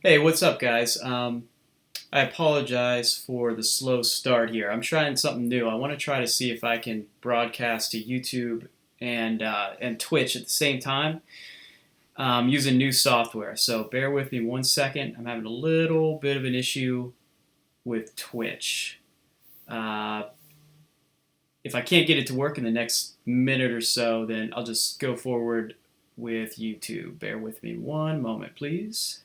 Hey, what's up, guys? I apologize for the slow start here. I'm trying something new. I want to try to see if I can broadcast to YouTube and Twitch at the same time using new software. So bear with me 1 second. I'm having a little bit of an issue with Twitch. Uh, if I can't get it to work in the next minute or so, then I'll just go forward with YouTube. Bear with me 1 moment, please.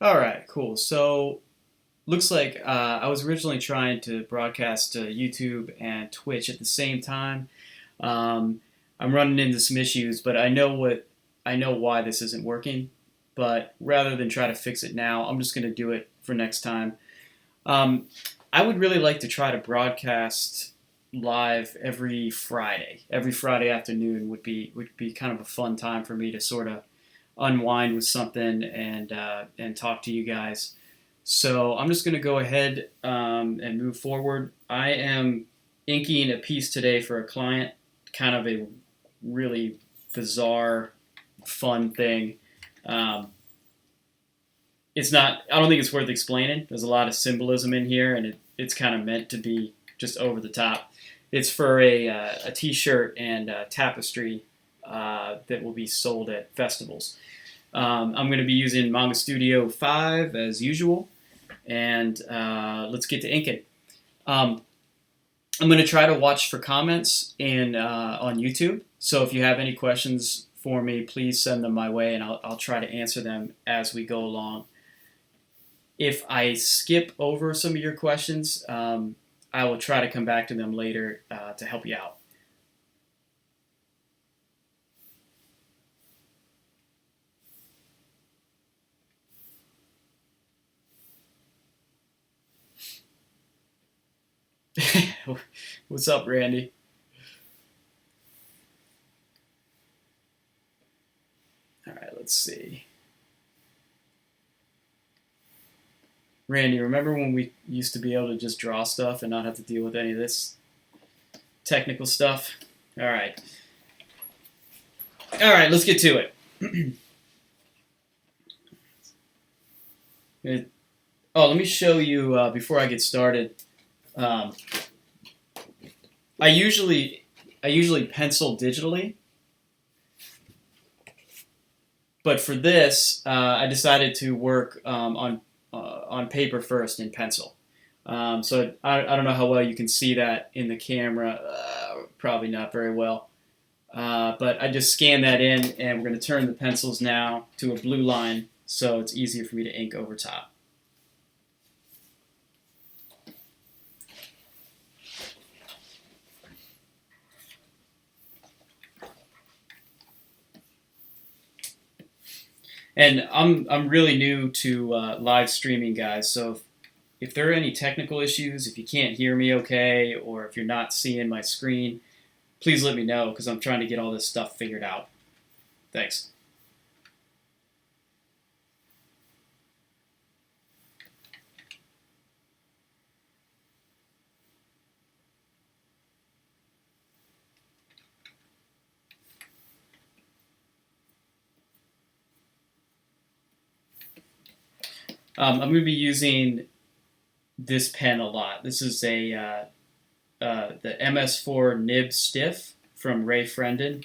All right, cool. So looks like I was originally trying to broadcast to YouTube and Twitch at the same time. Um, I'm running into some issues, but I know why this isn't working. But rather than try to fix it now, I'm just going to do it for next time. Um, I would really like to try to broadcast live every Friday. Every Friday afternoon would be kind of a fun time for me to sort of unwind with something and talk to you guys. So I'm just going to go ahead and move forward. I am inking a piece today for a client, kind of a really bizarre, fun thing. Um, it's not, I don't think it's worth explaining. There's a lot of symbolism in here, and it's kind of meant to be just over the top. It's for a t-shirt and a tapestry that will be sold at festivals. I'm going to be using Manga Studio 5 as usual, and let's get to inking. Um, I'm going to try to watch for comments on YouTube. So if you have any questions for me, please send them my way, and I'll try to answer them as we go along. If I skip over some of your questions, I will try to come back to them later to help you out. What's up, Randy? All right, let's see. Randy, remember when we used to be able to just draw stuff and not have to deal with any of this technical stuff? All right. All right, let's get to it. Let me show you before I get started. Um, I usually pencil digitally, but for this, I decided to work on paper first in pencil. So I don't know how well you can see that in the camera. Probably not very well. But I just scan that in, and we're going to turn the pencils now to a blue line, so it's easier for me to ink over top. And I'm really new to live streaming, guys. So if there are any technical issues, if you can't hear me okay, or if you're not seeing my screen, please let me know because I'm trying to get all this stuff figured out. Thanks. I'm going to be using this pen a lot. This is the MS4 Nib Stiff from Ray Frendon.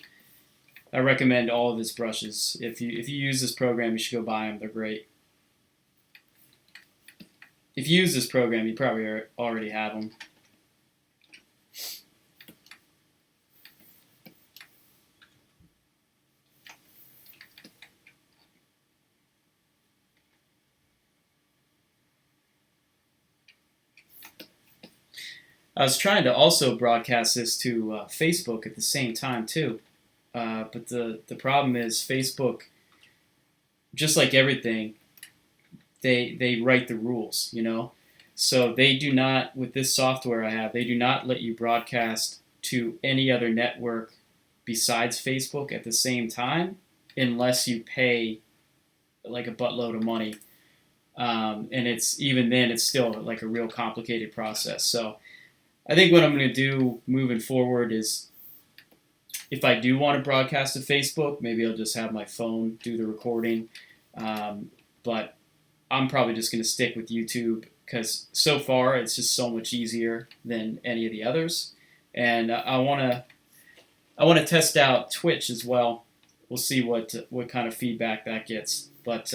I recommend all of his brushes. If you use this program, you should go buy them. They're great. if you use this program, you probably already have them. I was trying to also broadcast this to Facebook at the same time too, but the problem is Facebook, just like everything, they write the rules, you know. So they do not, with this software I have, they do not let you broadcast to any other network besides Facebook at the same time unless you pay like a buttload of money. And it's even then it's still like a real complicated process. So I think what I'm going to do moving forward is if I do want to broadcast to Facebook, maybe I'll just have my phone do the recording. But I'm probably just going to stick with YouTube because so far it's just so much easier than any of the others. And I want to test out Twitch as well. We'll see what kind of feedback that gets. But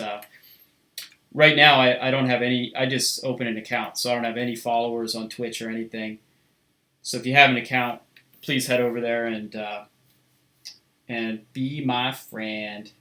right now I don't have any. I just opened an account, so I don't have any followers on Twitch or anything. So if you have an account, please head over there and be my friend.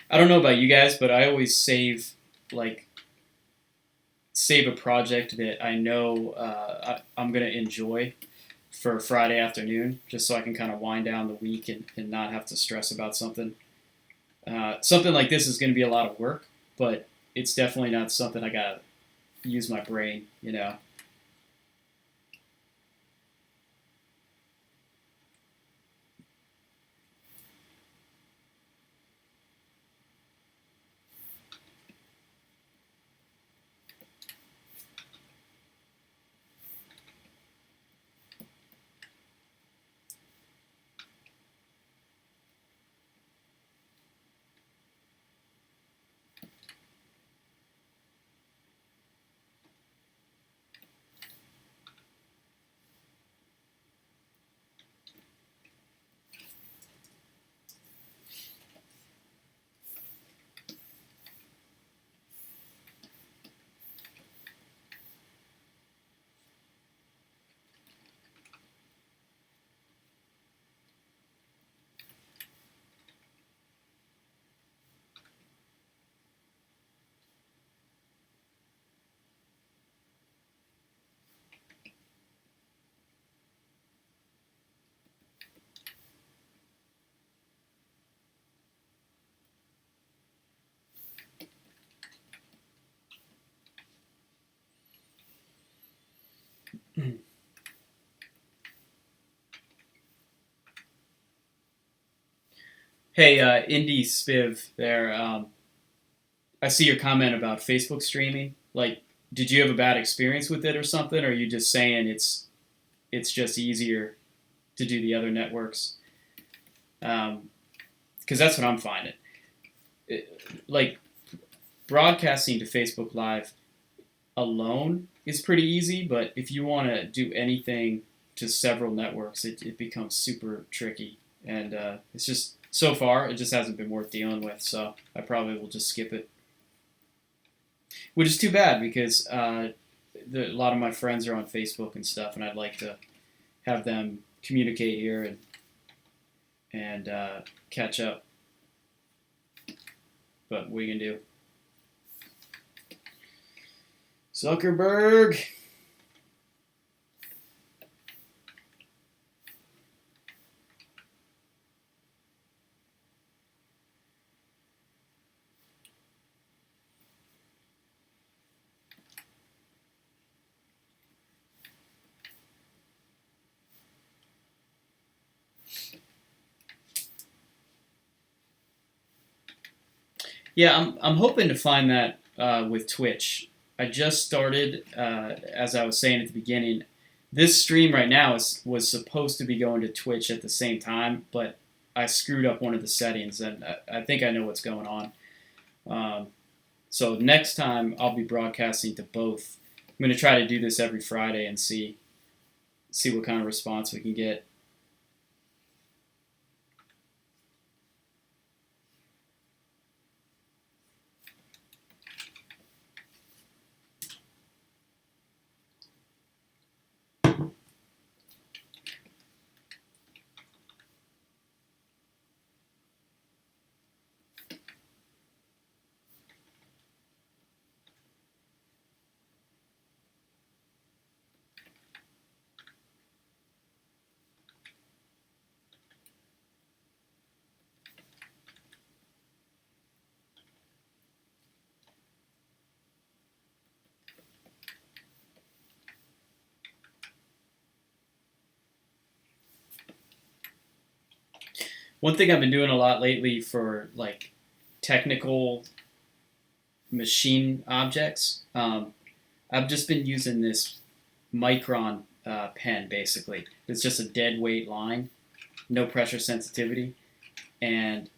I don't know about you guys, but I always save a project that I know I'm gonna enjoy for Friday afternoon, just so I can kind of wind down the week and not have to stress about something. Something like this is going to be a lot of work, but it's definitely not something I gotta use my brain, you know. Hey, Indie Spiv there. I see your comment about Facebook streaming. Like, did you have a bad experience with it or something? Or are you just saying it's just easier to do the other networks? Because that's what I'm finding. Like, broadcasting to Facebook Live alone is pretty easy, but if you want to do anything to several networks, it becomes super tricky. And it's just, so far, it just hasn't been worth dealing with, so I probably will just skip it. Which is too bad because a lot of my friends are on Facebook and stuff, and I'd like to have them communicate here and catch up. But what are you gonna do? Zuckerberg. Yeah, I'm hoping to find that with Twitch. I just started, as I was saying at the beginning. This stream right now was supposed to be going to Twitch at the same time, but I screwed up one of the settings, and I think I know what's going on. Um, so next time I'll be broadcasting to both. I'm going to try to do this every Friday and see what kind of response we can get. One thing I've been doing a lot lately for like technical machine objects, I've just been using this micron pen basically. It's just a dead weight line, no pressure sensitivity, and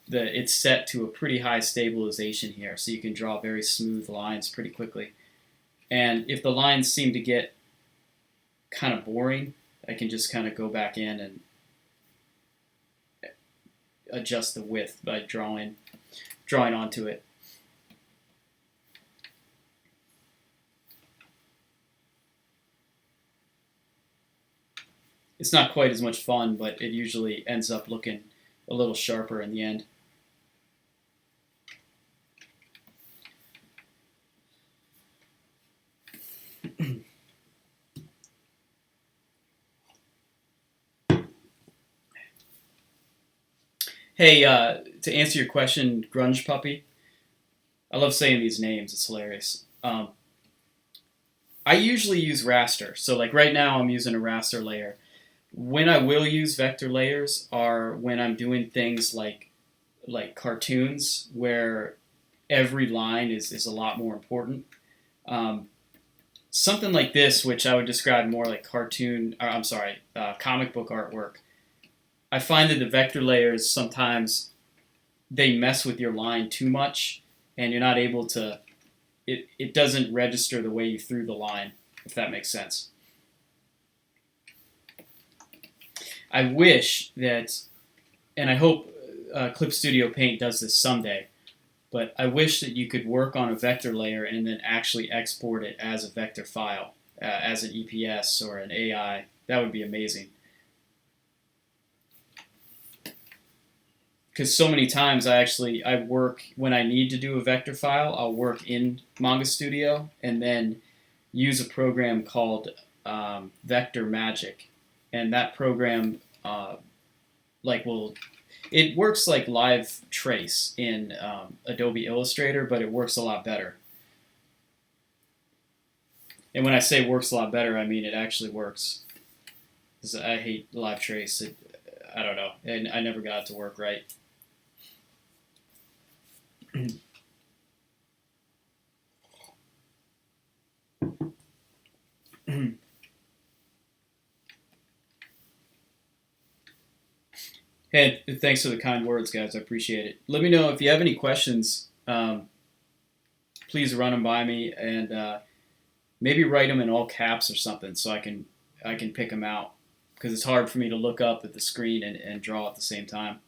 it's set to a pretty high stabilization here, so you can draw very smooth lines pretty quickly. And if the lines seem to get kind of boring, I can just kind of go back in and adjust the width by drawing onto it. It's not quite as much fun, but it usually ends up looking a little sharper in the end. Hey, to answer your question, Grunge Puppy, I love saying these names. It's hilarious. I usually use raster. So like right now I'm using a raster layer. When I will use vector layers are when I'm doing things like cartoons where every line is a lot more important. Um, Something like this, which I would describe more like comic book artwork. I find that the vector layers sometimes they mess with your line too much, and you're not able to. It doesn't register the way you threw the line, if that makes sense. I wish that, and I hope Clip Studio Paint does this someday, but I wish that you could work on a vector layer and then actually export it as a vector file, as an EPS or an AI. That would be amazing. Because so many times I work when I need to do a vector file, I'll work in Manga Studio and then use a program called Vector Magic, and that program it works like Live Trace in Adobe Illustrator, but it works a lot better. And when I say works a lot better, I mean it actually works. 'Cause I hate Live Trace. I don't know. And I never got it to work right. Hey, thanks for the kind words, guys. I appreciate it. Let me know if you have any questions. Please run them by me, and maybe write them in all caps or something, so I can pick them out, because it's hard for me to look up at the screen and draw at the same time.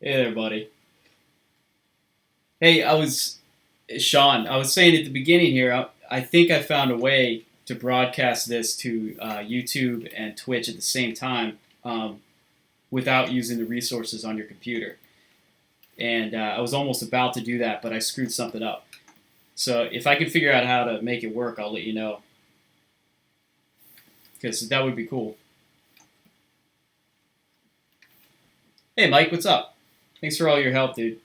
Hey there, buddy. Hey, Sean. I was saying at the beginning here, I think I found a way to broadcast this to YouTube and Twitch at the same time without using the resources on your computer. And I was almost about to do that, but I screwed something up. So if I can figure out how to make it work, I'll let you know. Because that would be cool. Hey, Mike, what's up? Thanks for all your help, dude.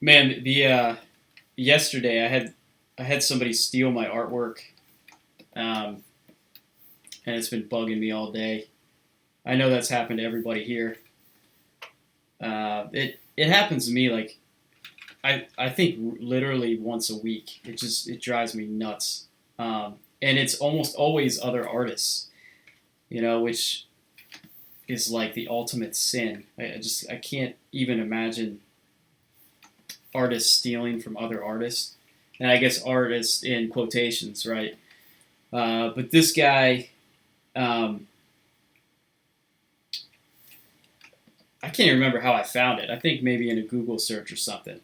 Man, the yesterday I had somebody steal my artwork, um, and it's been bugging me all day. I know that's happened to everybody here. It happens to me like I think literally once a week. It drives me nuts, and it's almost always other artists, which is like the ultimate sin. I can't even imagine artists stealing from other artists, and I guess artists in quotations, right? But this guy, um, I can't even remember how I found it. I think maybe in a Google search or something.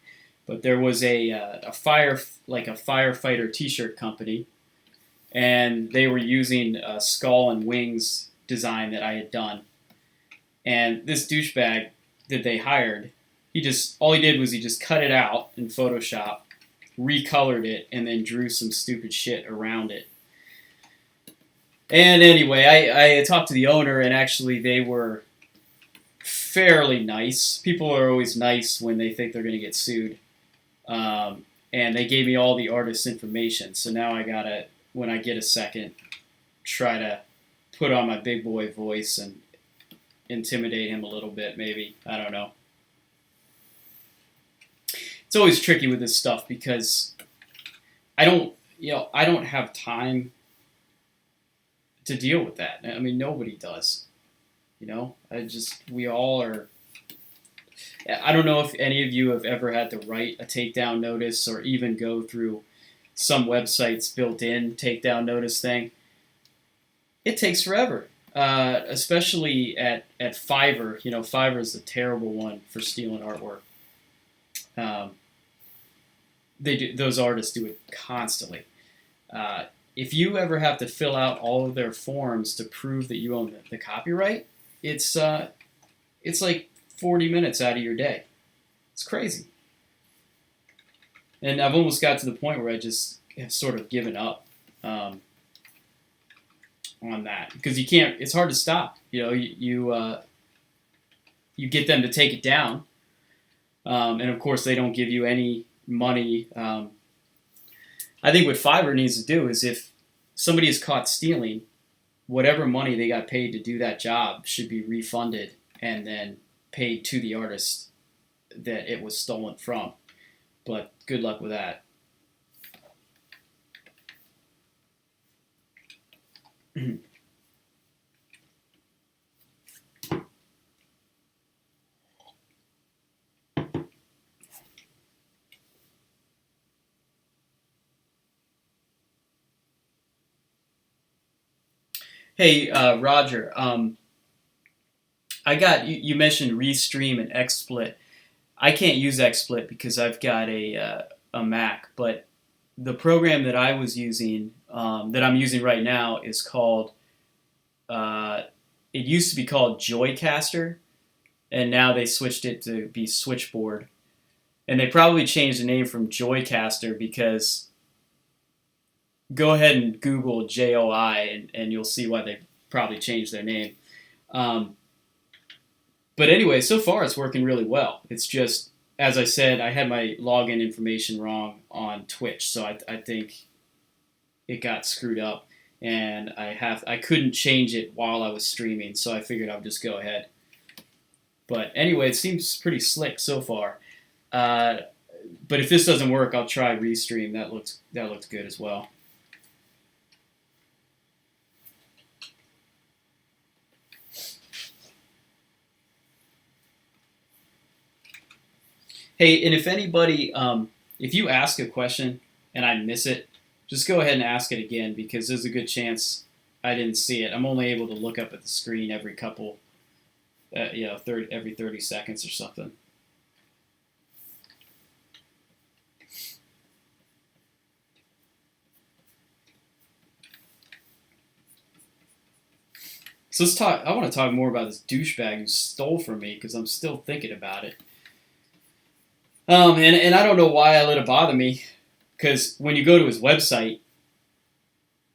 But there was a firefighter T-shirt company, and they were using a skull and wings design that I had done. And this douchebag that they hired, all he did was he just cut it out in Photoshop, recolored it, and then drew some stupid shit around it. And anyway, I talked to the owner, and actually they were fairly nice. People are always nice when they think they're going to get sued. And they gave me all the artist's information. So now I gotta, when I get a second, try to put on my big boy voice and intimidate him a little bit, maybe. I don't know. It's always tricky with this stuff because I don't have time to deal with that. I mean, nobody does. We all are. I don't know if any of you have ever had to write a takedown notice or even go through some website's built-in takedown notice thing. It takes forever, especially at Fiverr. Fiverr is a terrible one for stealing artwork. Um, those artists do it constantly. If you ever have to fill out all of their forms to prove that you own the copyright, it's like 40 minutes out of your day. It's crazy. And I've almost got to the point where I just have sort of given up on that because you can't. It's hard to stop. You get them to take it down, and of course they don't give you any money. I think what Fiverr needs to do is if somebody is caught stealing, whatever money they got paid to do that job should be refunded and then paid to the artist that it was stolen from. But good luck with that. Hey, Roger. You mentioned Restream and XSplit. I can't use XSplit because I've got a Mac, but the program that I was using, that I'm using right now, is called. It used to be called Joycaster, and now they switched it to be Switchboard. And they probably changed the name from Joycaster because go ahead and Google JOI, and you'll see why they probably changed their name. But anyway, so far it's working really well. It's just, as I said, I had my login information wrong on Twitch, so I think it got screwed up, and I couldn't change it while I was streaming, so I figured I would just go ahead. But anyway, it seems pretty slick so far. But if this doesn't work, I'll try Restream. That looks good as well. Hey, and if anybody, if you ask a question and I miss it, just go ahead and ask it again because there's a good chance I didn't see it. I'm only able to look up at the screen every couple, every 30 seconds or something. So let's talk. I want to talk more about this douchebag who stole from me because I'm still thinking about it. And I don't know why I let it bother me, because when you go to his website,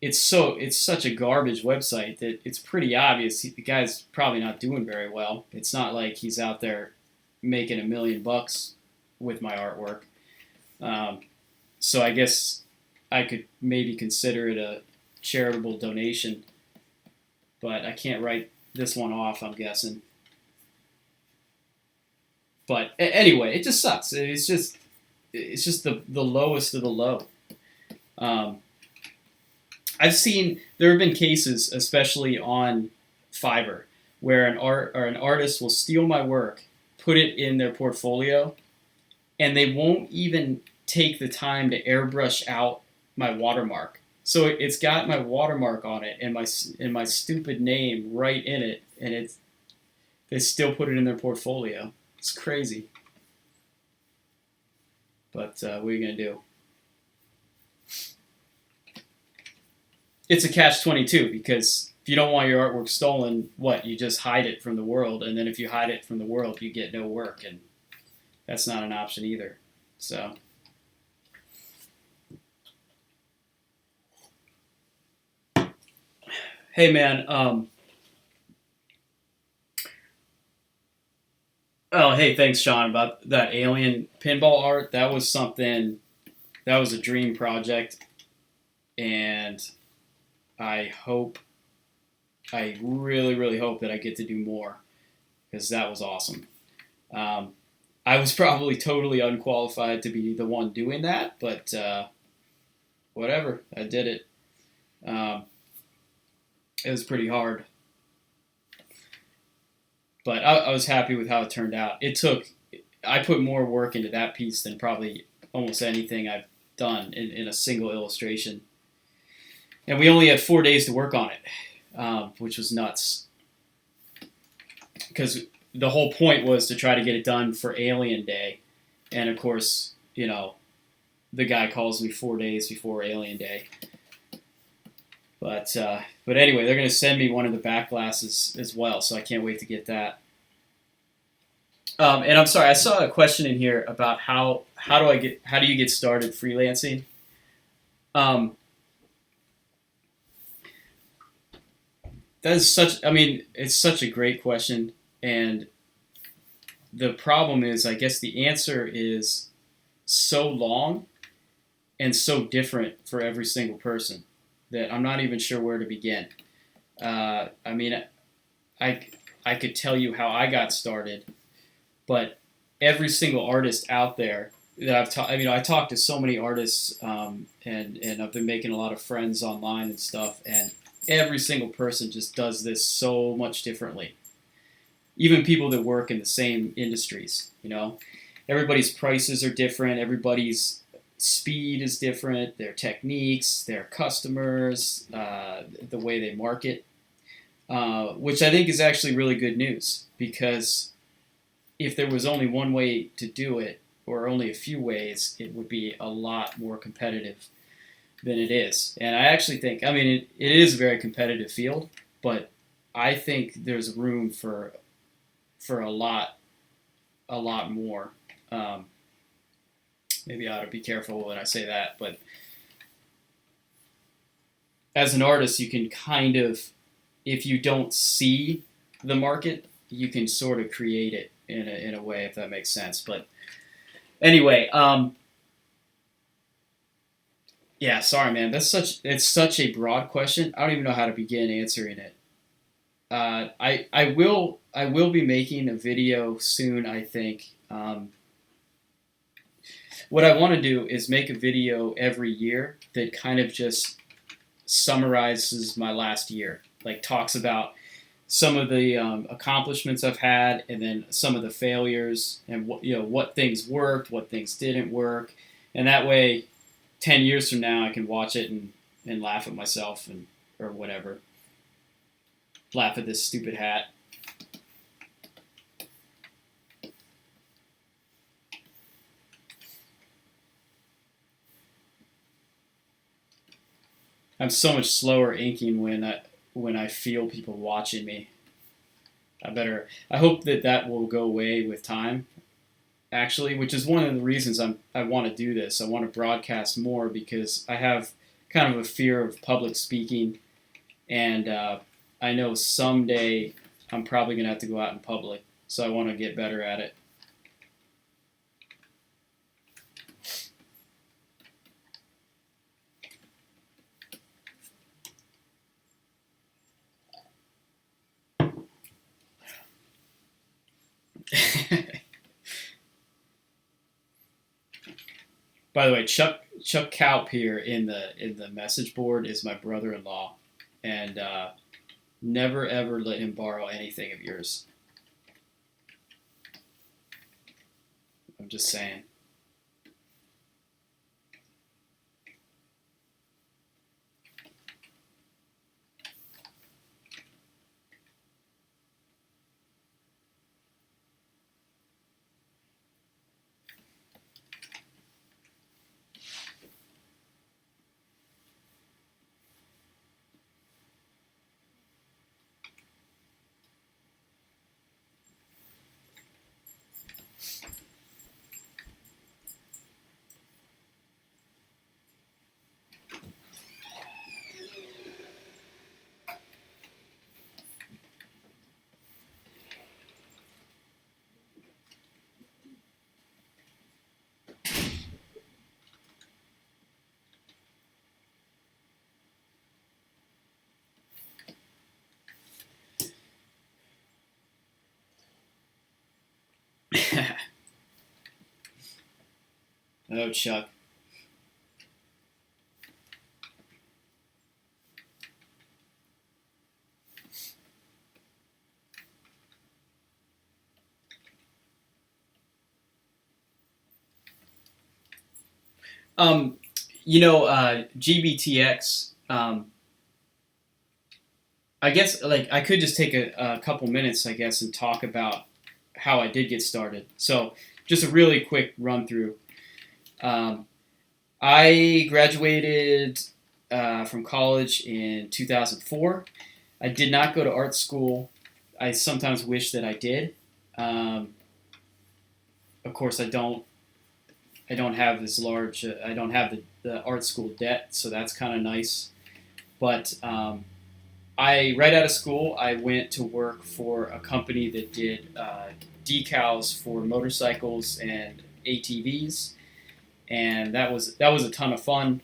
it's such a garbage website that it's pretty obvious the guy's probably not doing very well. It's not like he's out there making $1 million with my artwork. So I guess I could maybe consider it a charitable donation, but I can't write this one off, I'm guessing. But anyway, it just sucks. It's just the lowest of the low. I've seen there have been cases, especially on Fiverr, where an artist will steal my work, put it in their portfolio, and they won't even take the time to airbrush out my watermark. So it's got my watermark on it and my stupid name right in it, and they still put it in their portfolio. It's crazy. But what are you gonna do? It's a catch-22 because if you don't want your artwork stolen, you just hide it from the world, and then if you hide it from the world, you get no work, and that's not an option either. So, hey man, oh hey, thanks Sean about that alien pinball art. That was something. That was a dream project, and I really, really hope that I get to do more because that was awesome. I was probably totally unqualified to be the one doing that, but whatever, I did it. It was pretty hard, but I was happy with how it turned out. I put more work into that piece than probably almost anything I've done in a single illustration. And we only had 4 days to work on it, which was nuts. Because the whole point was to try to get it done for Alien Day. And of course, the guy calls me 4 days before Alien Day. But anyway, they're going to send me one of the back glasses as well, so I can't wait to get that. And I'm sorry, I saw a question in here about how do you get started freelancing? It's such a great question, and the problem is, I guess the answer is so long and so different for every single person that I'm not even sure where to begin. I could tell you how I got started, but every single artist out there that I talked to so many artists, and I've been making a lot of friends online and stuff, and every single person just does this so much differently. Even people that work in the same industries, everybody's prices are different. Everybody's speed is different. Their techniques, their customers, the way they market, which I think is actually really good news, because if there was only one way to do it, or only a few ways, it would be a lot more competitive than it is. And I actually think, it is a very competitive field, but I think there's room for a lot more. Maybe I ought to be careful when I say that, but as an artist, you can kind of, if you don't see the market, you can sort of create it in a way, if that makes sense. But anyway, yeah, sorry, man. It's such a broad question. I don't even know how to begin answering it. I will be making a video soon, I think. What I want to do is make a video every year that kind of just summarizes my last year, like talks about some of the accomplishments I've had, and then some of the failures, and what things worked, what things didn't work, and that way, 10 years from now, I can watch it and laugh at myself and or whatever, laugh at this stupid hat. I'm so much slower inking when I feel people watching me. I hope that will go away with time, actually, which is one of the reasons I want to do this. I want to broadcast more because I have kind of a fear of public speaking, and I know someday I'm probably going to have to go out in public, so I want to get better at it. By the way, Chuck Kaup here in the message board is my brother-in-law, and never ever let him borrow anything of yours. I'm just saying. Oh, Chuck. Um, GBTX. I guess like I could just take a couple minutes, I guess, and talk about how I did get started. So, just a really quick run through. Um, I graduated from college in 2004. I did not go to art school. I sometimes wish that I did. Um, of course, I don't. I don't have this large. I don't have the art school debt, so that's kind of nice. But I right out of school, I went to work for a company that did decals for motorcycles and ATVs, and that was a ton of fun.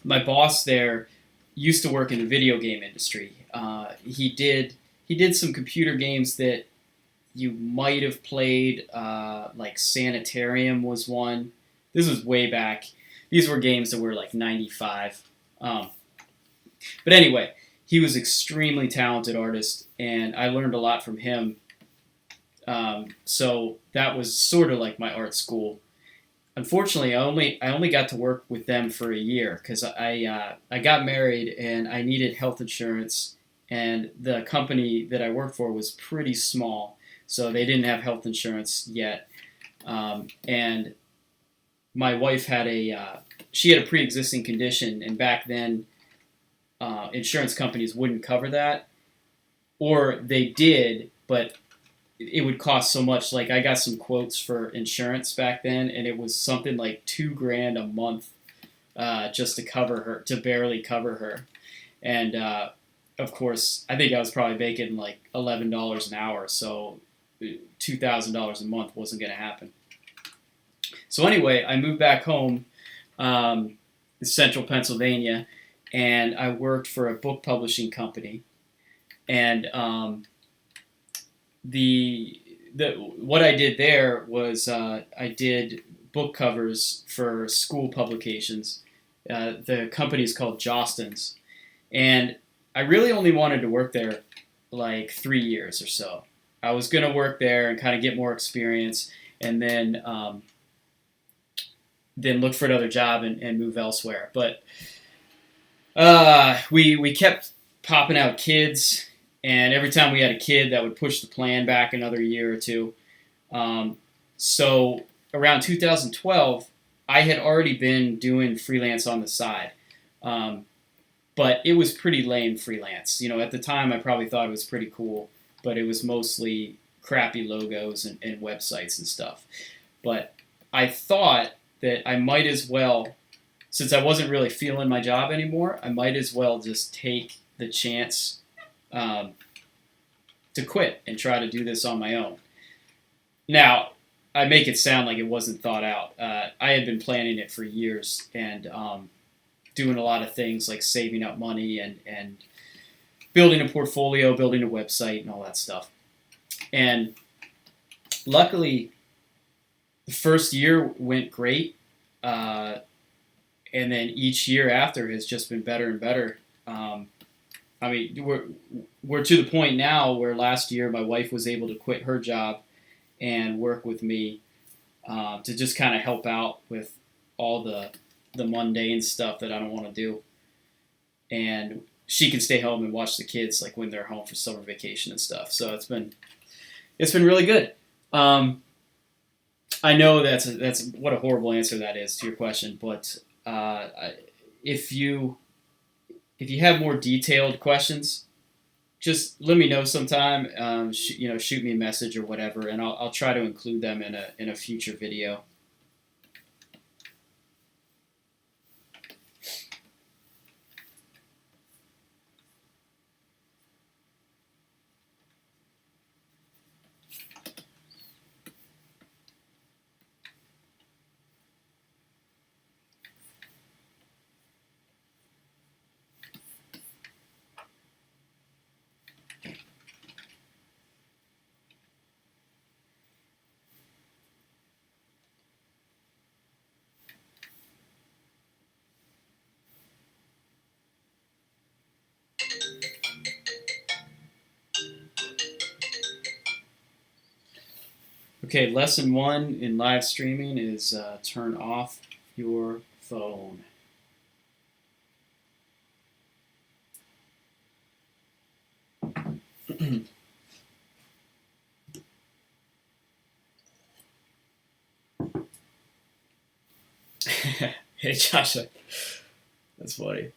My boss there used to work in the video game industry. He did some computer games that you might have played. Like Sanitarium was one. This was way back. These were games that were like 95. But anyway, he was extremely talented artist, and I learned a lot from him. So that was sort of like my art school. Unfortunately, I only got to work with them for a year because I got married and I needed health insurance, and the company that I worked for was pretty small, so they didn't have health insurance yet. And my wife had she had a pre-existing condition, and back then insurance companies wouldn't cover that, or they did, but it would cost so much. Like I got some quotes for insurance back then, and it was something like $2,000 a month just to cover her, to barely cover her. And of course, I think I was probably making like $11 an hour, so $2,000 a month wasn't going to happen. So anyway, I moved back home, central Pennsylvania, and I worked for a book publishing company. And the what I did there was I did book covers for school publications. The company is called Jostens, and I really only wanted to work there like 3 years or so. I was going to work there and kind of get more experience, and then look for another job and move elsewhere. But we kept popping out kids, and every time we had a kid, that would push the plan back another year or two. So around 2012, I had already been doing freelance on the side. But it was pretty lame freelance. At the time, I probably thought it was pretty cool, but it was mostly crappy logos and websites and stuff. But I thought that I might as well, since I wasn't really feeling my job anymore, I might as well just take the chance to quit and try to do this on my own. Now, I make it sound like it wasn't thought out. I had been planning it for years and doing a lot of things like saving up money and building a portfolio, building a website, and all that stuff. And luckily, the first year went great, and then each year after has just been better and better. I mean, we're to the point now where last year my wife was able to quit her job and work with me to just kind of help out with all the mundane stuff that I don't want to do. And she can stay home and watch the kids like when they're home for summer vacation and stuff. So it's been really good. I know that's what a horrible answer that is to your question, but if you have more detailed questions, just let me know sometime. Shoot me a message or whatever, and I'll try to include them in a future video. Okay, lesson 1 in live streaming is turn off your phone. Hey, Josh, that's funny.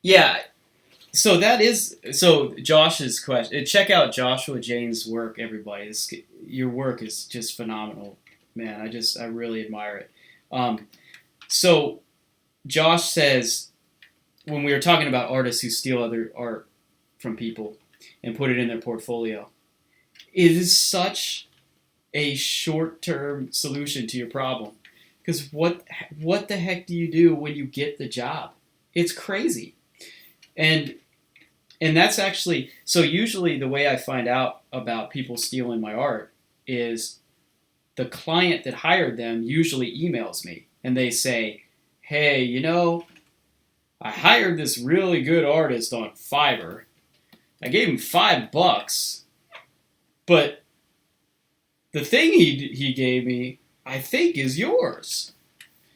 Yeah. So Josh's question. Check out Joshua Jane's work, everybody. Your work is just phenomenal, man. I really admire it. So Josh says, when we were talking about artists who steal other art from people and put it in their portfolio, it is such a short-term solution to your problem. Because what the heck do you do when you get the job? It's crazy. And that's actually, so usually the way I find out about people stealing my art is the client that hired them usually emails me and they say, hey, I hired this really good artist on Fiverr. I gave him $5, but the thing he gave me, I think is yours.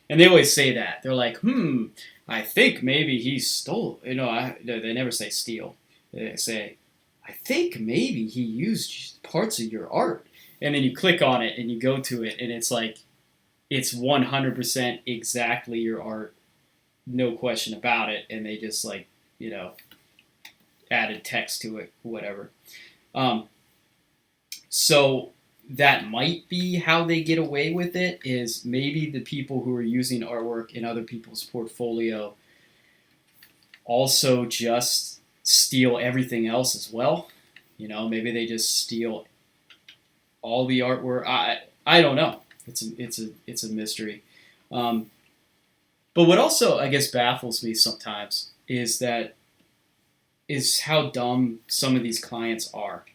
And they always say that. They're like, I think maybe he stole. They never say steal. They say, I think maybe he used parts of your art. And then you click on it and you go to it, and it's like, it's 100% exactly your art, no question about it. And they just added text to it, whatever. So that might be how they get away with it, is maybe the people who are using artwork in other people's portfolio also just steal everything else as well. Maybe they just steal all the artwork. I don't know. It's a mystery. But what also, I guess, baffles me sometimes is how dumb some of these clients are.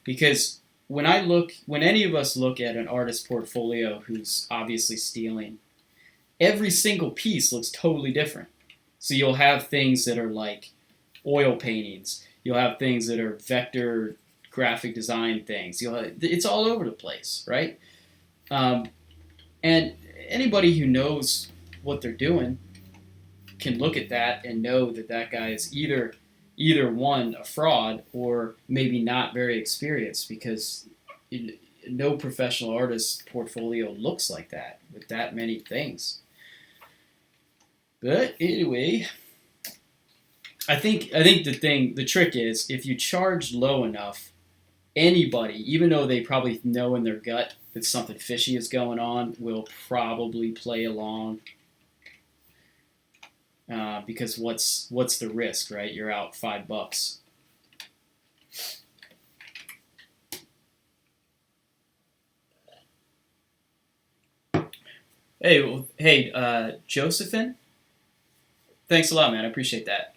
Because when any of us look at an artist's portfolio who's obviously stealing, every single piece looks totally different. So you'll have things that are like oil paintings. You'll have things that are vector graphic design things. It's all over the place, right? Um, and anybody who knows what they're doing can look at that and know that that guy is either one a fraud or maybe not very experienced, because no professional artist portfolio looks like that with that many things. But anyway, I think the trick is, if you charge low enough, anybody, even though they probably know in their gut that something fishy is going on, will probably play along. Because what's the risk, right? You're out $5. Hey, Josephine, thanks a lot, man. I appreciate that.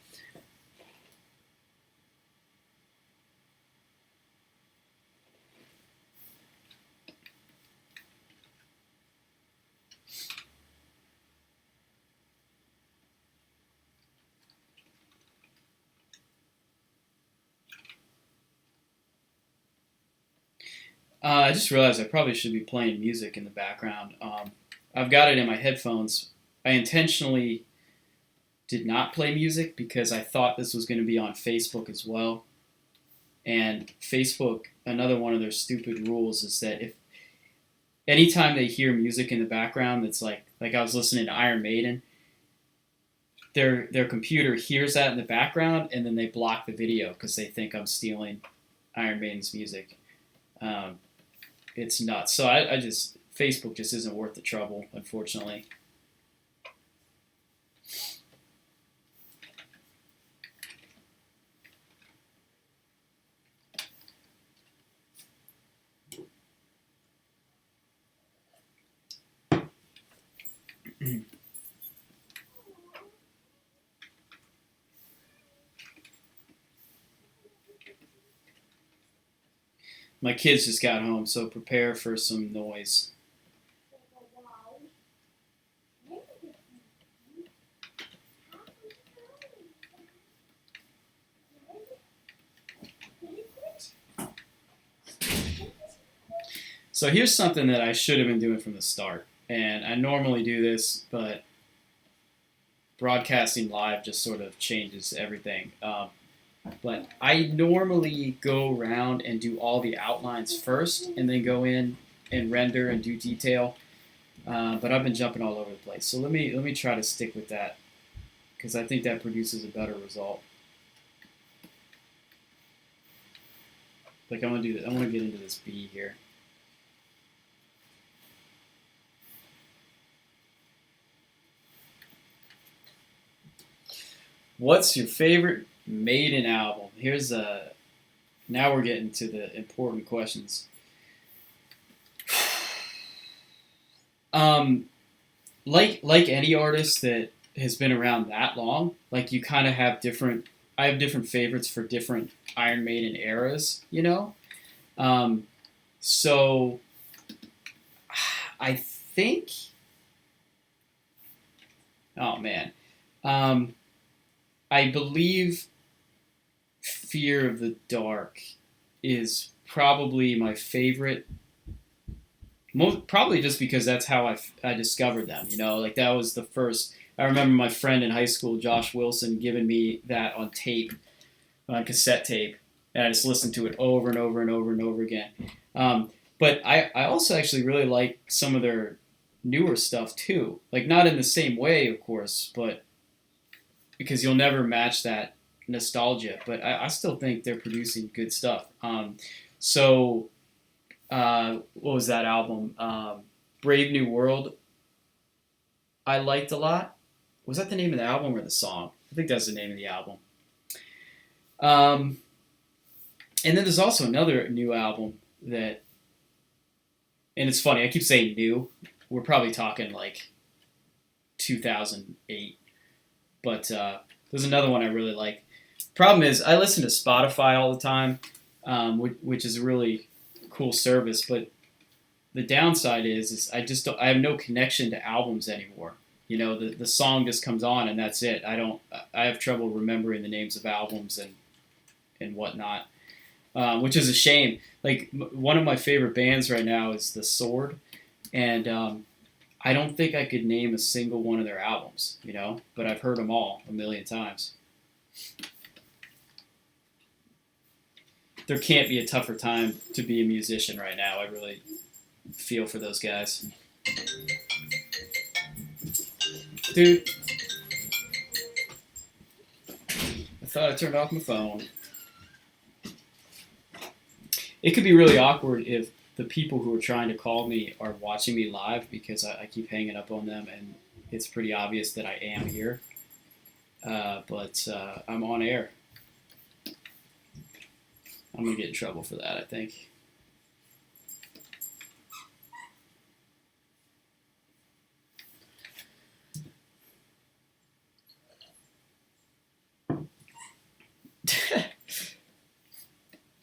I just realized I probably should be playing music in the background. I've got it in my headphones. I intentionally did not play music because I thought this was going to be on Facebook as well. And Facebook, another one of their stupid rules is that if anytime they hear music in the background, that's like I was listening to Iron Maiden, their computer hears that in the background, and then they block the video because they think I'm stealing Iron Maiden's music. Um, it's nuts. So I just Facebook just isn't worth the trouble, unfortunately. My kids just got home, so prepare for some noise. So here's something that I should have been doing from the start. And I normally do this, but broadcasting live just sort of changes everything. But I normally go around and do all the outlines first, and then go in and render and do detail. But I've been jumping all over the place. So let me try to stick with that, because I think that produces a better result. Like, I want to do that. I want to get into this B here. What's your favorite Maiden album? Here's a. Now we're getting to the important questions. Um, like any artist that has been around that long, like, you kind of have different. I have different favorites for different Iron Maiden eras, you know. Um, so I think. Oh man. Um, I believe Fear of the Dark is probably my favorite. Probably just because that's how I discovered them. You know, like, that was the first. I remember my friend in high school, Josh Wilson, giving me that on tape, on cassette tape, and I just listened to it over and over and over and over again. But I also actually really like some of their newer stuff too. Like, not in the same way, of course, but because you'll never match that nostalgia. But I still think they're producing good stuff. So what was that album? Brave New World. I liked a lot. Was that the name of the album or the song? I think that's the name of the album. Um, and then there's also another new album that, and it's funny, I keep saying new. We're probably talking like 2008. But there's another one I really like. Problem is, I listen to Spotify all the time, which is a really cool service. But the downside is I have no connection to albums anymore. You know, the song just comes on and that's it. I have trouble remembering the names of albums and whatnot, which is a shame. Like one of my favorite bands right now is The Sword, and I don't think I could name a single one of their albums, you know, but I've heard them all a million times. There can't be a tougher time to be a musician right now. I really feel for those guys. Dude, I thought I turned off my phone. It could be really awkward if the people who are trying to call me are watching me live because I keep hanging up on them and it's pretty obvious that I am here. But I'm on air. I'm going to get in trouble for that, I think.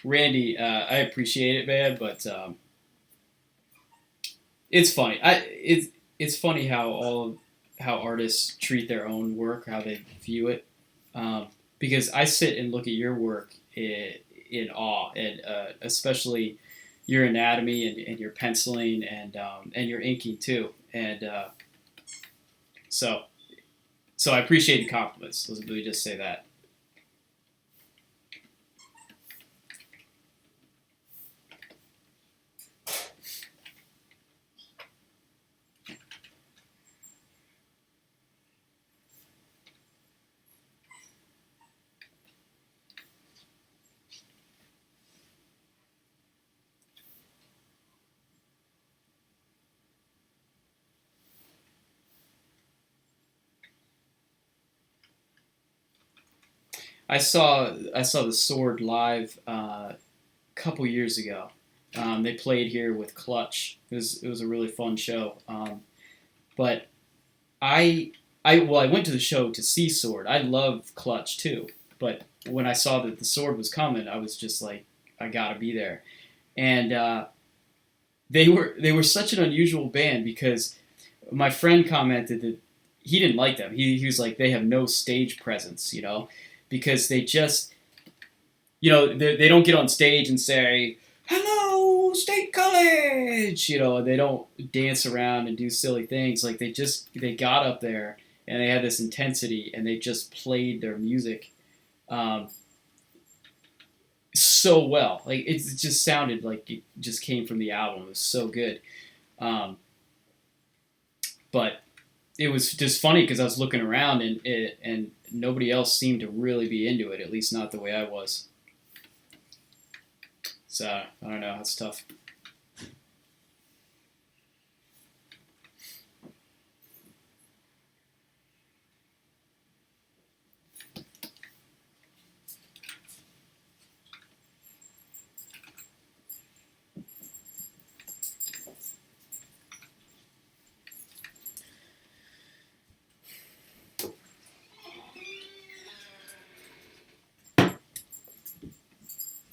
Randy, I appreciate it, man, but it's funny. It's funny how artists treat their own work, how they view it. Because I sit and look at your work in awe, and especially your anatomy and your penciling and your inking too. And so I appreciate the compliments. Let me just say that. I saw the Sword live a couple years ago. They played here with Clutch. It was a really fun show. But I went to the show to see Sword. I love Clutch too. But when I saw that the Sword was coming, I was just like, I gotta be there. And they were such an unusual band because my friend commented that he didn't like them. He was like, they have no stage presence, you know, because they just, you know, they don't get on stage and say, hello, State College, you know, they don't dance around and do silly things. Like they got up there and they had this intensity and they just played their music so well. Like it just sounded like it just came from the album. It was so good. But it was just funny because I was looking around and nobody else seemed to really be into it, at least not the way I was. So I don't know, it's tough.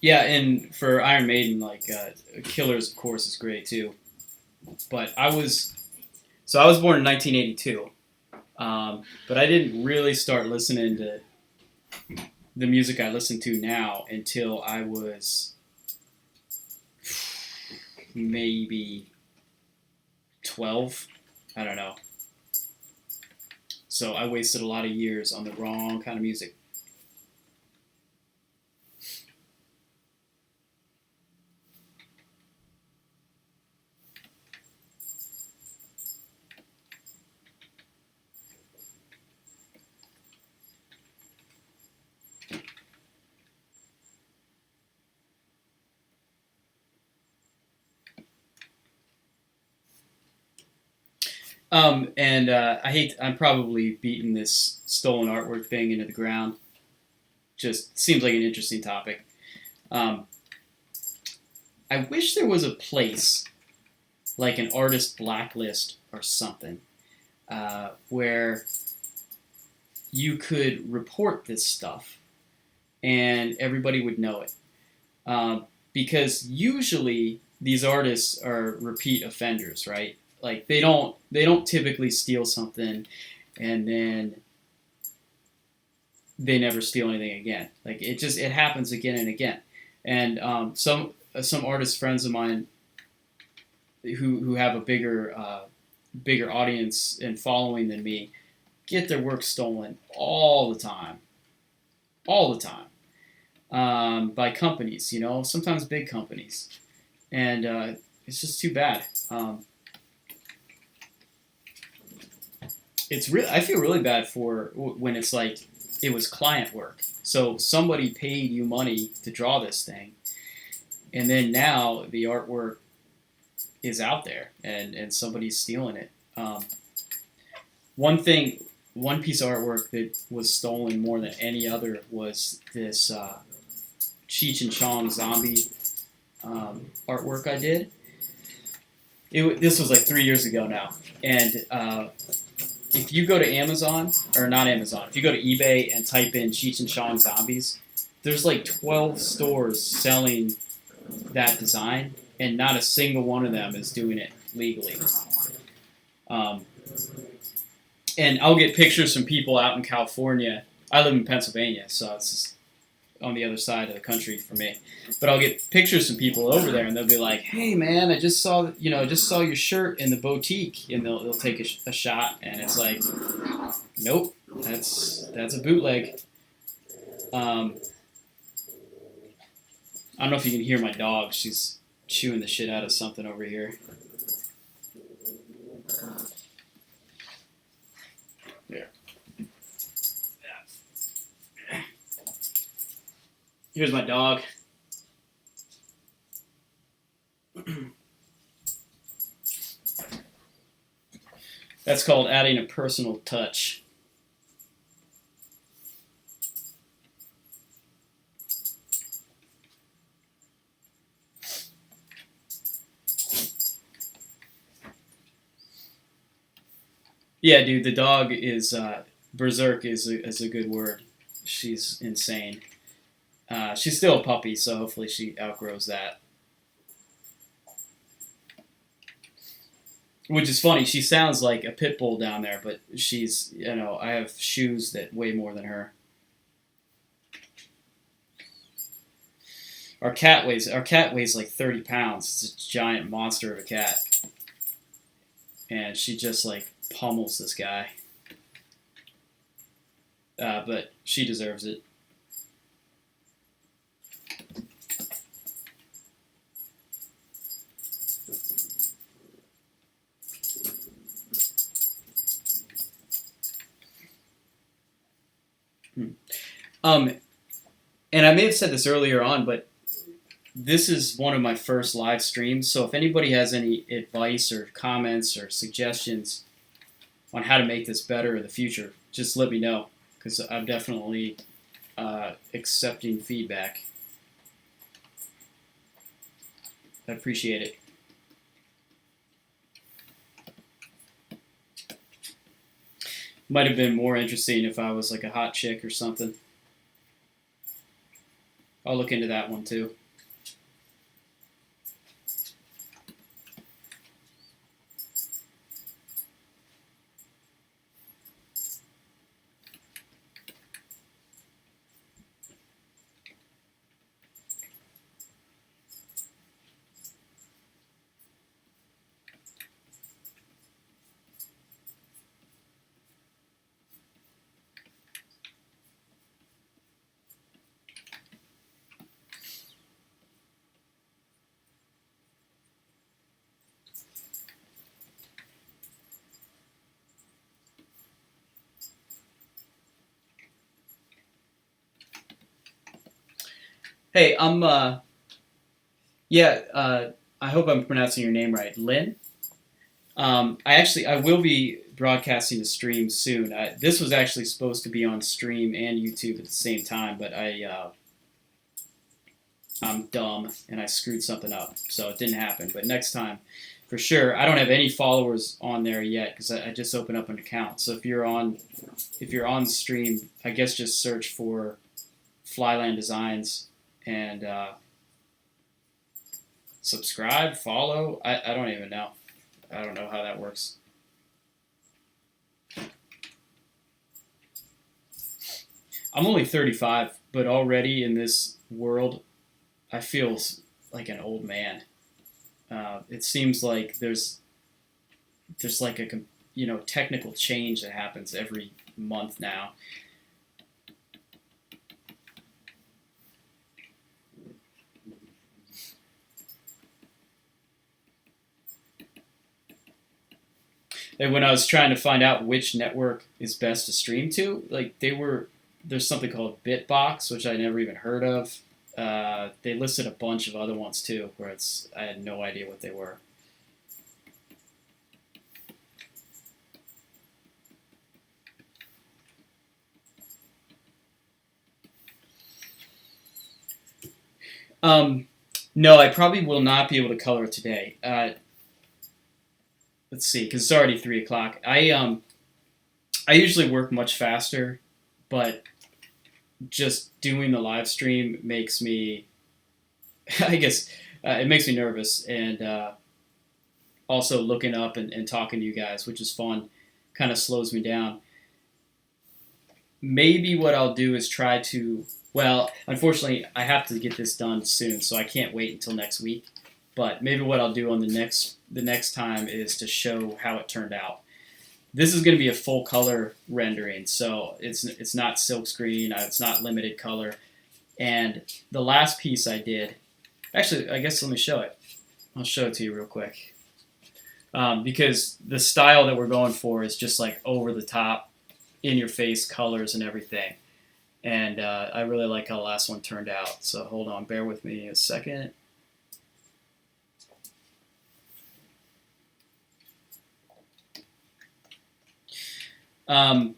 Yeah, and for Iron Maiden, like Killers, of course, is great too. But I was born in 1982, but I didn't really start listening to the music I listen to now until I was maybe 12. I don't know. So I wasted a lot of years on the wrong kind of music. And I'm probably beating this stolen artwork thing into the ground. Just seems like an interesting topic. I wish there was a place, like an artist blacklist or something, where you could report this stuff and everybody would know it. Because usually these artists are repeat offenders, right? like they don't typically steal something and then they never steal anything again. Like it happens again and again. And some artist friends of mine who have a bigger audience and following than me get their work stolen all the time, by companies. Sometimes big companies, and it's just too bad. I feel really bad for when it's like it was client work. So somebody paid you money to draw this thing, and then now the artwork is out there and somebody's stealing it. One piece of artwork that was stolen more than any other was this Cheech and Chong zombie artwork I did. This was like 3 years ago now, and if you go to Amazon, or not Amazon, if you go to eBay and type in Cheech and Chong zombies, there's like 12 stores selling that design, and not a single one of them is doing it legally. And I'll get pictures from people out in California. I live in Pennsylvania, so it's just on the other side of the country for me. But I'll get pictures from people over there, and they'll be like, "Hey, man, I just saw your shirt in the boutique," and they'll take a shot, and it's like, "Nope, that's a bootleg." I don't know if you can hear my dog. She's chewing the shit out of something over here. There. Here's my dog. That's called adding a personal touch. Yeah, dude, the dog is berserk is a good word. She's insane. She's still a puppy, so hopefully she outgrows that. Which is funny. She sounds like a pit bull down there, but she's, I have shoes that weigh more than her. Our cat weighs like 30 pounds. It's a giant monster of a cat. And she just like pummels this guy. But she deserves it. And I may have said this earlier on, but this is one of my first live streams. So if anybody has any advice or comments or suggestions on how to make this better in the future, just let me know, because I'm definitely accepting feedback. I appreciate it. Might have been more interesting if I was like a hot chick or something. I'll look into that one too. Hey, I hope I'm pronouncing your name right, Lynn. I will be broadcasting a stream soon. This was actually supposed to be on stream and YouTube at the same time, but I'm dumb and I screwed something up, so it didn't happen. But next time, for sure. I don't have any followers on there yet because I just opened up an account. So if you're on stream, I guess just search for Flyland Designs and subscribe, follow. I don't even know. I don't know how that works. I'm only 35, but already in this world, I feel like an old man. It seems like there's like a technical change that happens every month now. And when I was trying to find out which network is best to stream to, like there's something called Bitbox, which I never even heard of. They listed a bunch of other ones too, where I had no idea what they were. No, I probably will not be able to color today. Let's see, because it's already 3 o'clock. I usually work much faster, but just doing the live stream makes me, I guess, it makes me nervous, and also looking up and talking to you guys, which is fun, kind of slows me down. Maybe what I'll do is try to. Well, unfortunately, I have to get this done soon, so I can't wait until next week. But maybe what I'll do on the next time is to show how it turned out. This is going to be a full color rendering, so it's not silkscreen, it's not limited color. And the last piece I did, actually, I guess let me show it. I'll show it to you real quick. Because the style that we're going for is just like over the top, in your face colors and everything. And I really like how the last one turned out. So hold on, bear with me a second.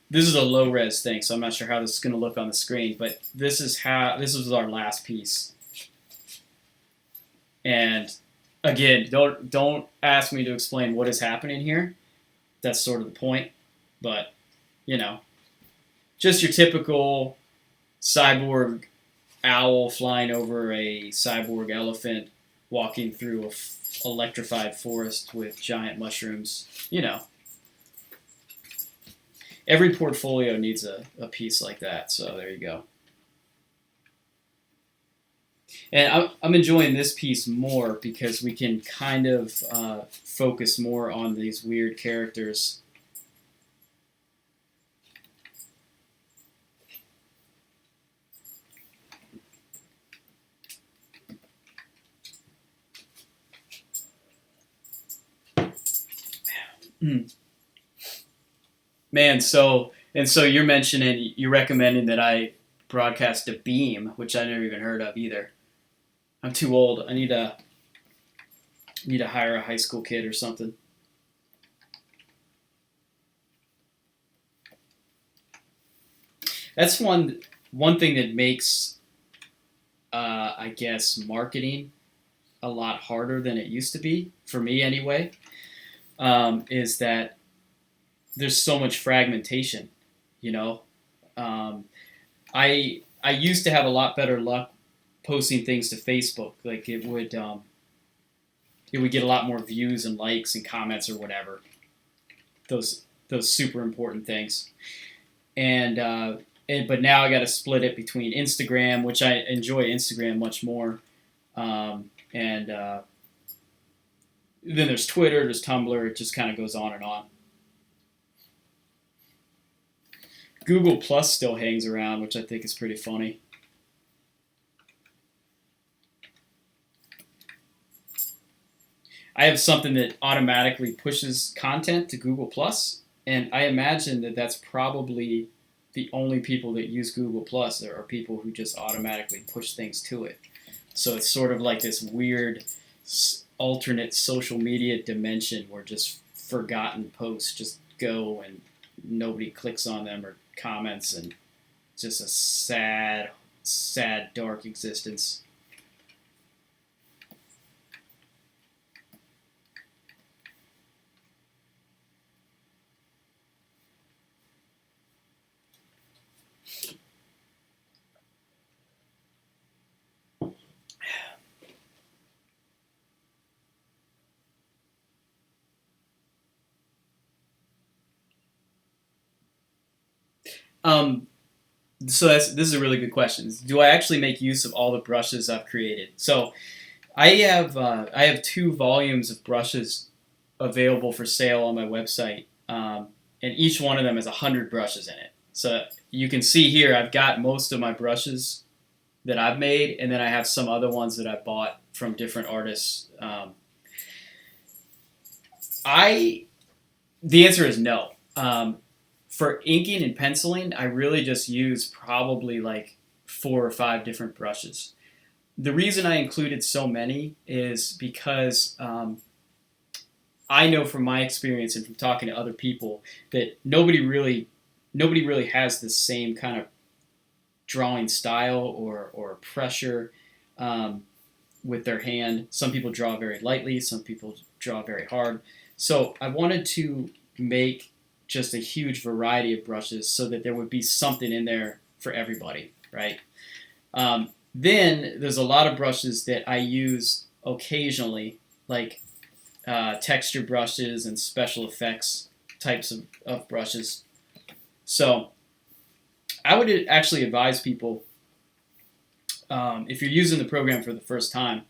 This is a low res thing, so I'm not sure how this is going to look on the screen, but this was our last piece. And again, don't ask me to explain what is happening here. That's sort of the point. But just your typical cyborg owl flying over a cyborg elephant, walking through a electrified forest with giant mushrooms. Every portfolio needs a piece like that, so there you go. And I'm enjoying this piece more because we can kind of focus more on these weird characters. Man, so you're recommending that I broadcast a beam, which I never even heard of either. I'm too old. I need to hire a high school kid or something. That's one thing that makes, I guess, marketing a lot harder than it used to be, for me anyway, is that there's so much fragmentation, I used to have a lot better luck posting things to Facebook. Like it would get a lot more views and likes and comments or whatever. Those super important things. And but now I got to split it between Instagram, which I enjoy Instagram much more, and then there's Twitter, there's Tumblr. It just kind of goes on and on. Google Plus still hangs around, which I think is pretty funny. I have something that automatically pushes content to Google Plus, and I imagine that that's probably the only people that use Google Plus. There are people who just automatically push things to it. So it's sort of like this weird alternate social media dimension where just forgotten posts just go and nobody clicks on them or comments, and just a sad, dark existence. Um, so this is a really good question. Do I actually make use of all the brushes I've created? So I have 2 volumes of brushes available for sale on my website, and each one of them has 100 brushes in it. So you can see here I've got most of my brushes that I've made, and then I have some other ones that I bought from different artists. The answer is no. For inking and penciling, I really just use probably like 4 or 5 different brushes. The reason I included so many is because I know from my experience and from talking to other people that nobody really has the same kind of drawing style or pressure with their hand. Some people draw very lightly, some people draw very hard. So I wanted to make just a huge variety of brushes so that there would be something in there for everybody, right? Then there's a lot of brushes that I use occasionally, like texture brushes and special effects types of brushes. So I would actually advise people, if you're using the program for the first time,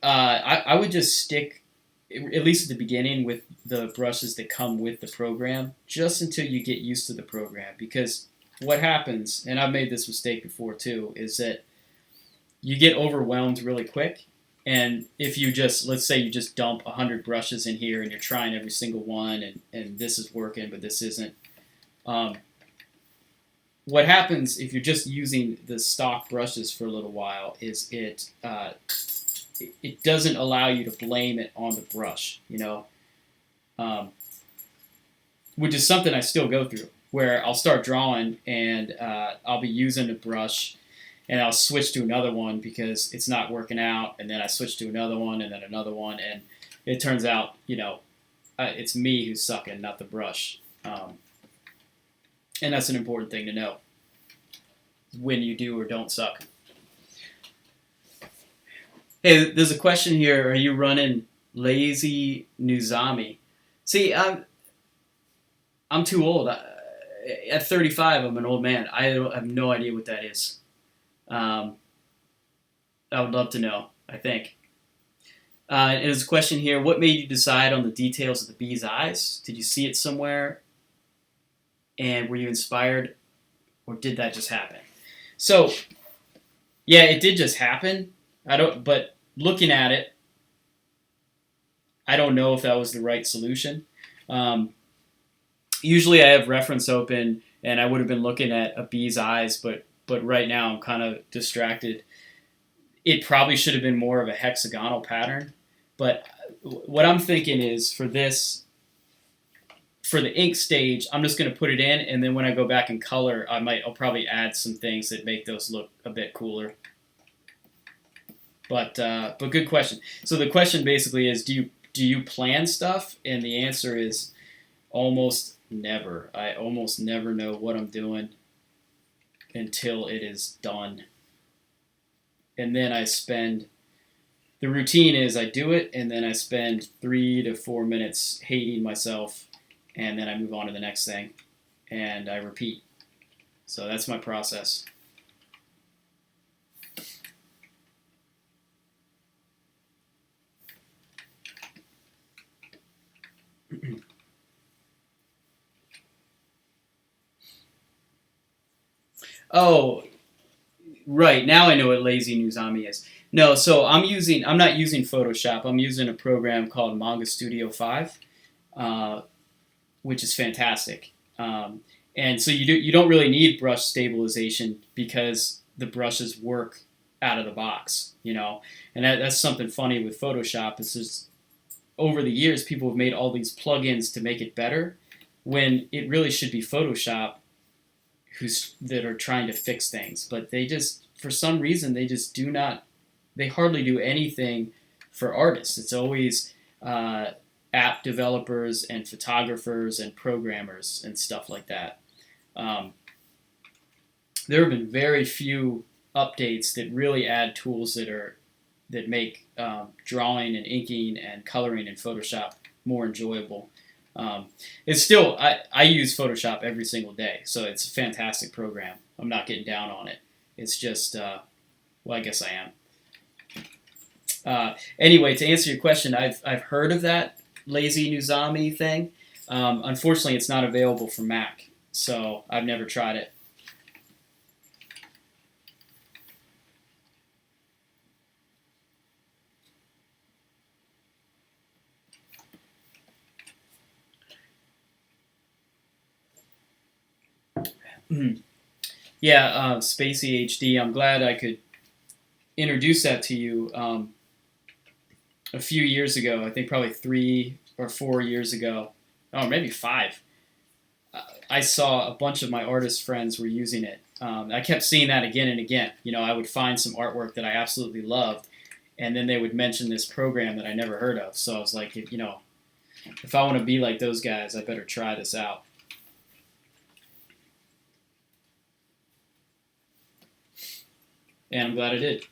I would just stick, at least at the beginning, with the brushes that come with the program, just until you get used to the program. Because what happens, and I've made this mistake before too, is that you get overwhelmed really quick. And if you just, let's say you just dump 100 brushes in here and you're trying every single one, and this is working, but this isn't. What happens if you're just using the stock brushes for a little while is it doesn't allow you to blame it on the brush, which is something I still go through, where I'll start drawing and I'll be using a brush and I'll switch to another one because it's not working out, and then I switch to another one and then another one, and it turns out, it's me who's sucking, not the brush. And that's an important thing to know when you do or don't suck. Hey, there's a question here. Are you running Lazy Nuzami? See, I'm too old. At 35, I'm an old man. I have no idea what that is. I would love to know, I think. And there's a question here. What made you decide on the details of the bee's eyes? Did you see it somewhere? And were you inspired? Or did that just happen? So, yeah, it did just happen. But looking at it, I don't know if that was the right solution. Usually I have reference open, and I would have been looking at a bee's eyes, but right now I'm kind of distracted. It probably should have been more of a hexagonal pattern, but what I'm thinking is for the ink stage, I'm just going to put it in, and then when I go back in color, I'll probably add some things that make those look a bit cooler. But good question. So the question basically is, do you plan stuff? And the answer is almost never. I almost never know what I'm doing until it is done. And then the routine is I do it, and then I spend 3 to 4 minutes hating myself, and then I move on to the next thing, and I repeat. So that's my process. Oh, right. Now I know what Lazy Nuzami is. No, so I'm not using Photoshop. I'm using a program called Manga Studio 5, which is fantastic. And so you don't really need brush stabilization because the brushes work out of the box, And that's something funny with Photoshop. It's just over the years people have made all these plugins to make it better, when it really should be Photoshop that are trying to fix things. But they just, for some reason, they hardly do anything for artists. It's always app developers and photographers and programmers and stuff like that. There have been very few updates that really add tools that make drawing and inking and coloring in Photoshop more enjoyable. Um, it's still I use Photoshop every single day, so it's a fantastic program. I'm not getting down on it. It's just well, I guess I am. Anyway, to answer your question, I've heard of that lazy Nuzami thing. Unfortunately, it's not available for Mac, so I've never tried it. Yeah, Spacey HD. I'm glad I could introduce that to you a few years ago. I think probably 3 or 4 years ago. Oh, maybe 5. I saw a bunch of my artist friends were using it. I kept seeing that again and again. I would find some artwork that I absolutely loved, and then they would mention this program that I never heard of. So I was like, if I want to be like those guys, I better try this out. And I'm glad I did.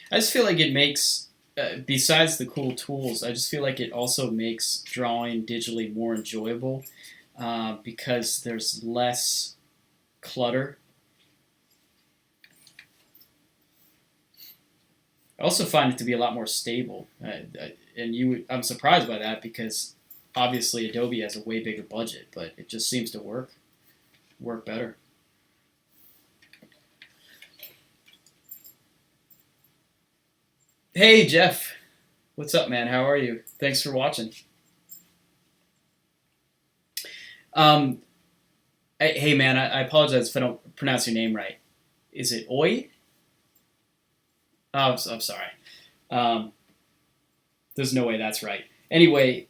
I just feel like it makes, besides the cool tools, I just feel like it also makes drawing digitally more enjoyable because there's less clutter. I also find it to be a lot more stable, and I'm surprised by that because obviously Adobe has a way bigger budget, but it just seems to work better. Hey Jeff, what's up, man? How are you? Thanks for watching. Um, hey man, I apologize if I don't pronounce your name right. Is it Oi? Oh, I'm sorry. Um, there's no way that's right. Anyway,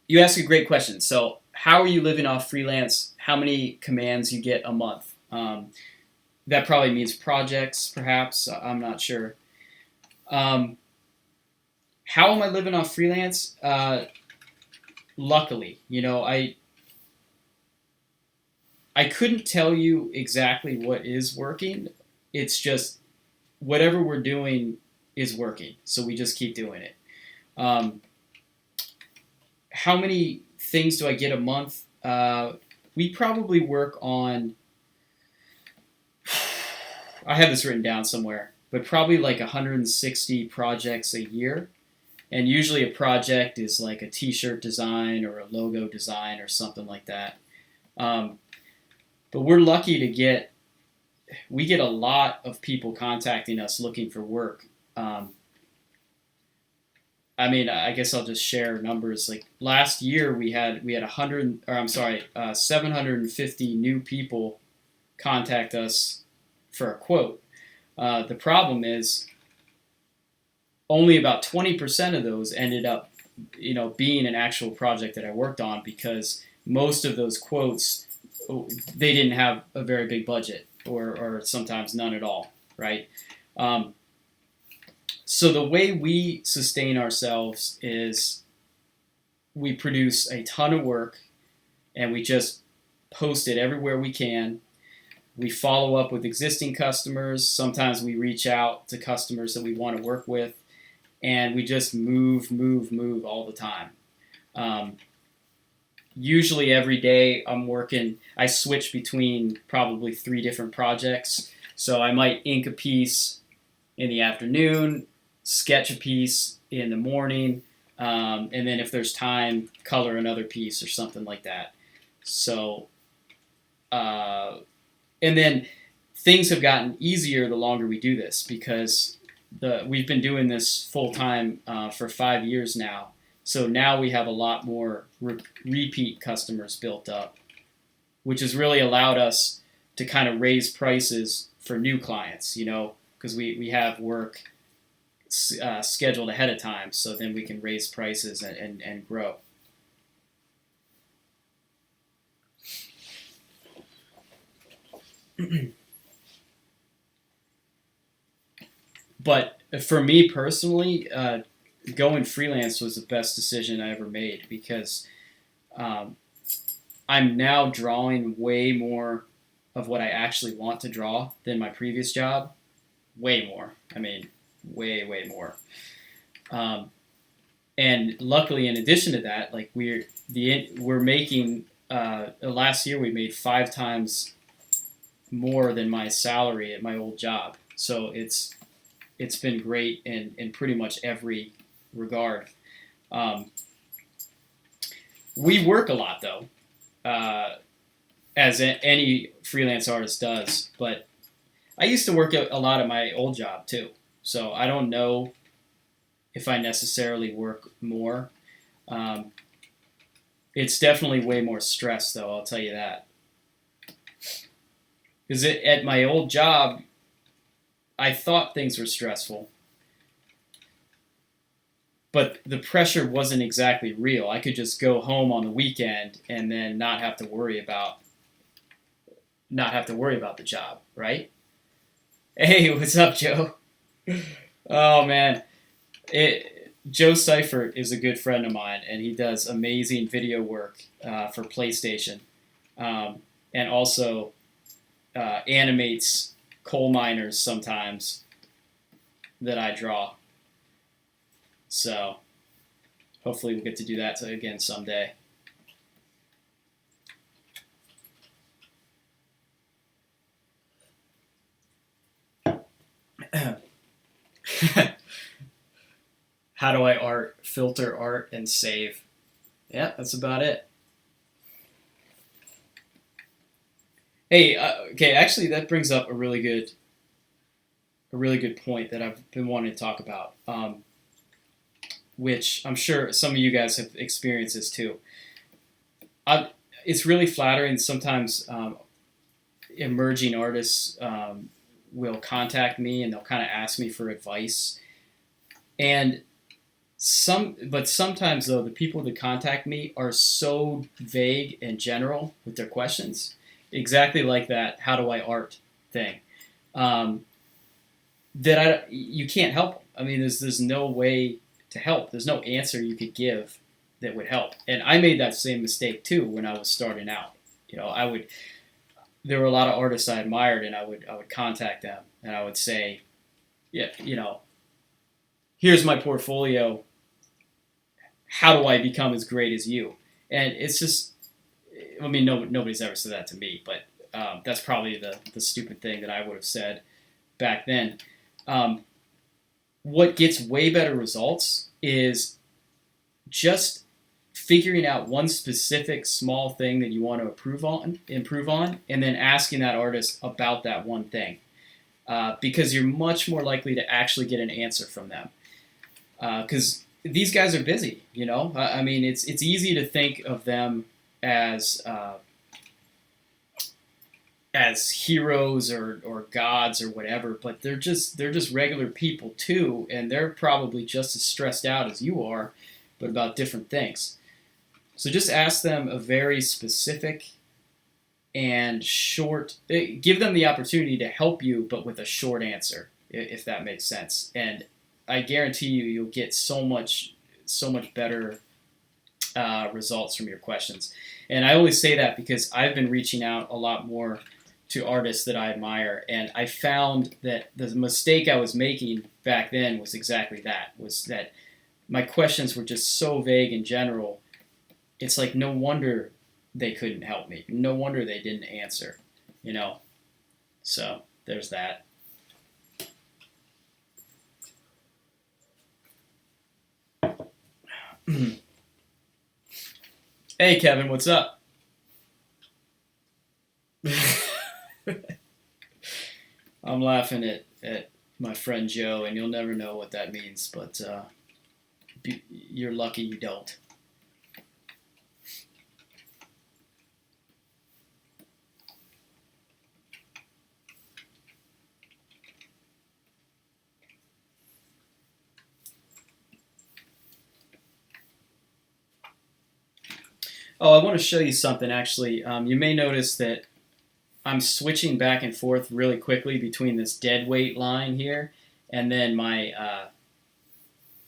you ask a great question. So, how are you living off freelance? How many commands you get a month? That probably means projects, perhaps. I'm not sure. Um, how am I living off freelance? Luckily, I couldn't tell you exactly what is working. It's just whatever we're doing is working, so we just keep doing it. Um, how many things do I get a month? We probably work on. I have this written down somewhere, but probably like 160 projects a year. And usually a project is like a t-shirt design or a logo design or something like that. Um, but we're lucky we get a lot of people contacting us looking for work. I mean, I guess I'll just share numbers. Like last year, we had 750 new people contact us for a quote. The problem is only about 20% of those ended up, being an actual project that I worked on because most of those quotes, they didn't have a very big budget or sometimes none at all, right? So the way we sustain ourselves is we produce a ton of work and we just post it everywhere we can. We follow up with existing customers. Sometimes we reach out to customers that we want to work with, and we just move all the time. Usually every day I switch between probably 3 different projects. So I might ink a piece in the afternoon, sketch a piece in the morning, and then if there's time, color another piece or something like that. So, and then things have gotten easier the longer we do this because we've been doing this full time for 5 years now. So now we have a lot more repeat customers built up, which has really allowed us to kind of raise prices for new clients, because we have work scheduled ahead of time, so then we can raise prices and grow. But for me personally, going freelance was the best decision I ever made because I'm now drawing way more of what I actually want to draw than my previous job. Way more. I mean, way more. Um, and luckily, in addition to that, like we're making last year we made 5 times more than my salary at my old job. So it's been great in pretty much every regard. Um, we work a lot though, as any freelance artist does. But I used to work a lot at my old job too. So I don't know if I necessarily work more. Um, it's definitely way more stress though. I'll tell you that. Because at my old job, I thought things were stressful, but the pressure wasn't exactly real. I could just go home on the weekend and then not have to worry about the job, right? Hey, what's up, Joe? Oh man, Joe Seifert is a good friend of mine, and he does amazing video work for PlayStation, and also animates coal miners sometimes that I draw. So hopefully we'll get to do that again someday. How do I filter art and save? Yeah, that's about it. Hey, okay, actually that brings up a really good point that I've been wanting to talk about, which I'm sure some of you guys have experienced this too. It's really flattering. Sometimes emerging artists will contact me and they'll kind of ask me for advice. And but sometimes though the people that contact me are so vague and general with their questions, exactly like that "how do I art" thing, um, that you can't help them. I mean, there's no way to help. There's no answer you could give that would help. And I made that same mistake too when I was starting out. There were a lot of artists I admired, and I would contact them and I would say, yeah, here's my portfolio. How do I become as great as you? And it's just, I mean, nobody's ever said that to me, but that's probably the stupid thing that I would have said back then. Um, what gets way better results is just figuring out one specific small thing that you want to improve on, and then asking that artist about that one thing, because you're much more likely to actually get an answer from them. Because these guys are busy, I mean, it's easy to think of them as heroes or gods or whatever, but they're just regular people too, and they're probably just as stressed out as you are, but about different things. So just ask them a very specific and short. Give them the opportunity to help you, but with a short answer, if that makes sense. And I guarantee you'll get so much better results from your questions. And I always say that because I've been reaching out a lot more to artists that I admire, and I found that the mistake I was making back then was exactly that. Was that my questions were just so vague in general. It's like no wonder they couldn't help me. No wonder they didn't answer. So there's that. Hey Kevin, what's up? I'm laughing at my friend Joe, and you'll never know what that means, but you're lucky you don't. Oh, I want to show you something actually. You may notice that I'm switching back and forth really quickly between this dead weight line here and then my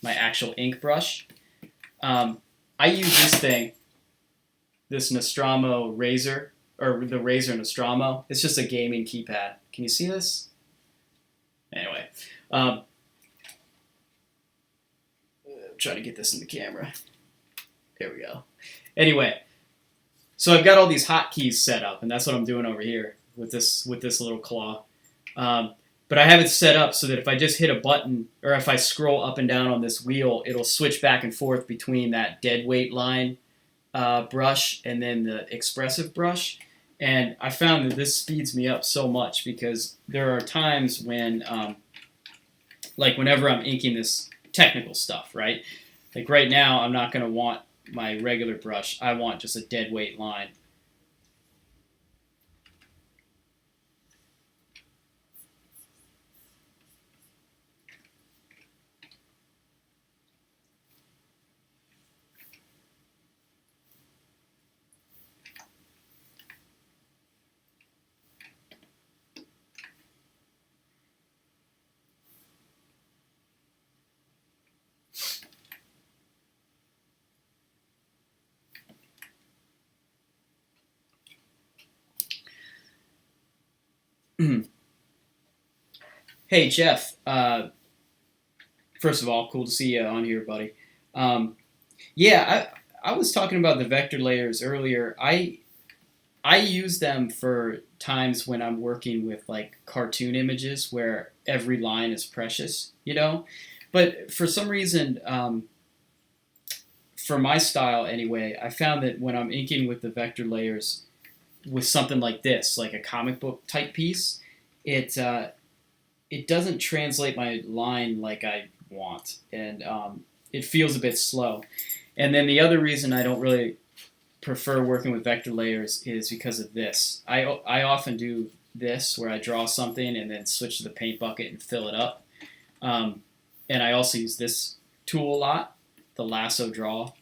actual ink brush. I use this thing, this Nostromo Razor, or the Razor Nostromo. It's just a gaming keypad. Can you see this? Anyway, try to get this in the camera. There we go. Anyway, so I've got all these hotkeys set up, and that's what I'm doing over here with this little claw. But I have it set up so that if I just hit a button, or if I scroll up and down on this wheel, it'll switch back and forth between that dead weight line brush and then the expressive brush. And I found that this speeds me up so much because there are times when, like whenever I'm inking this technical stuff, right? Like right now, I'm not going to want my regular brush. I want just a dead weight line. Hey, Jeff. First of all, cool to see you on here, buddy. Yeah, I was talking about the vector layers earlier. I use them for times when I'm working with like cartoon images where every line is precious, you know? But for some reason, for my style anyway, I found that when I'm inking with the vector layers with something like this, like a comic book type piece, it doesn't translate my line like I want, and it feels a bit slow. And then the other reason I don't really prefer working with vector layers is because of this. I often do this where I draw something and then switch to the paint bucket and fill it up. And I also use this tool a lot, the lasso draw.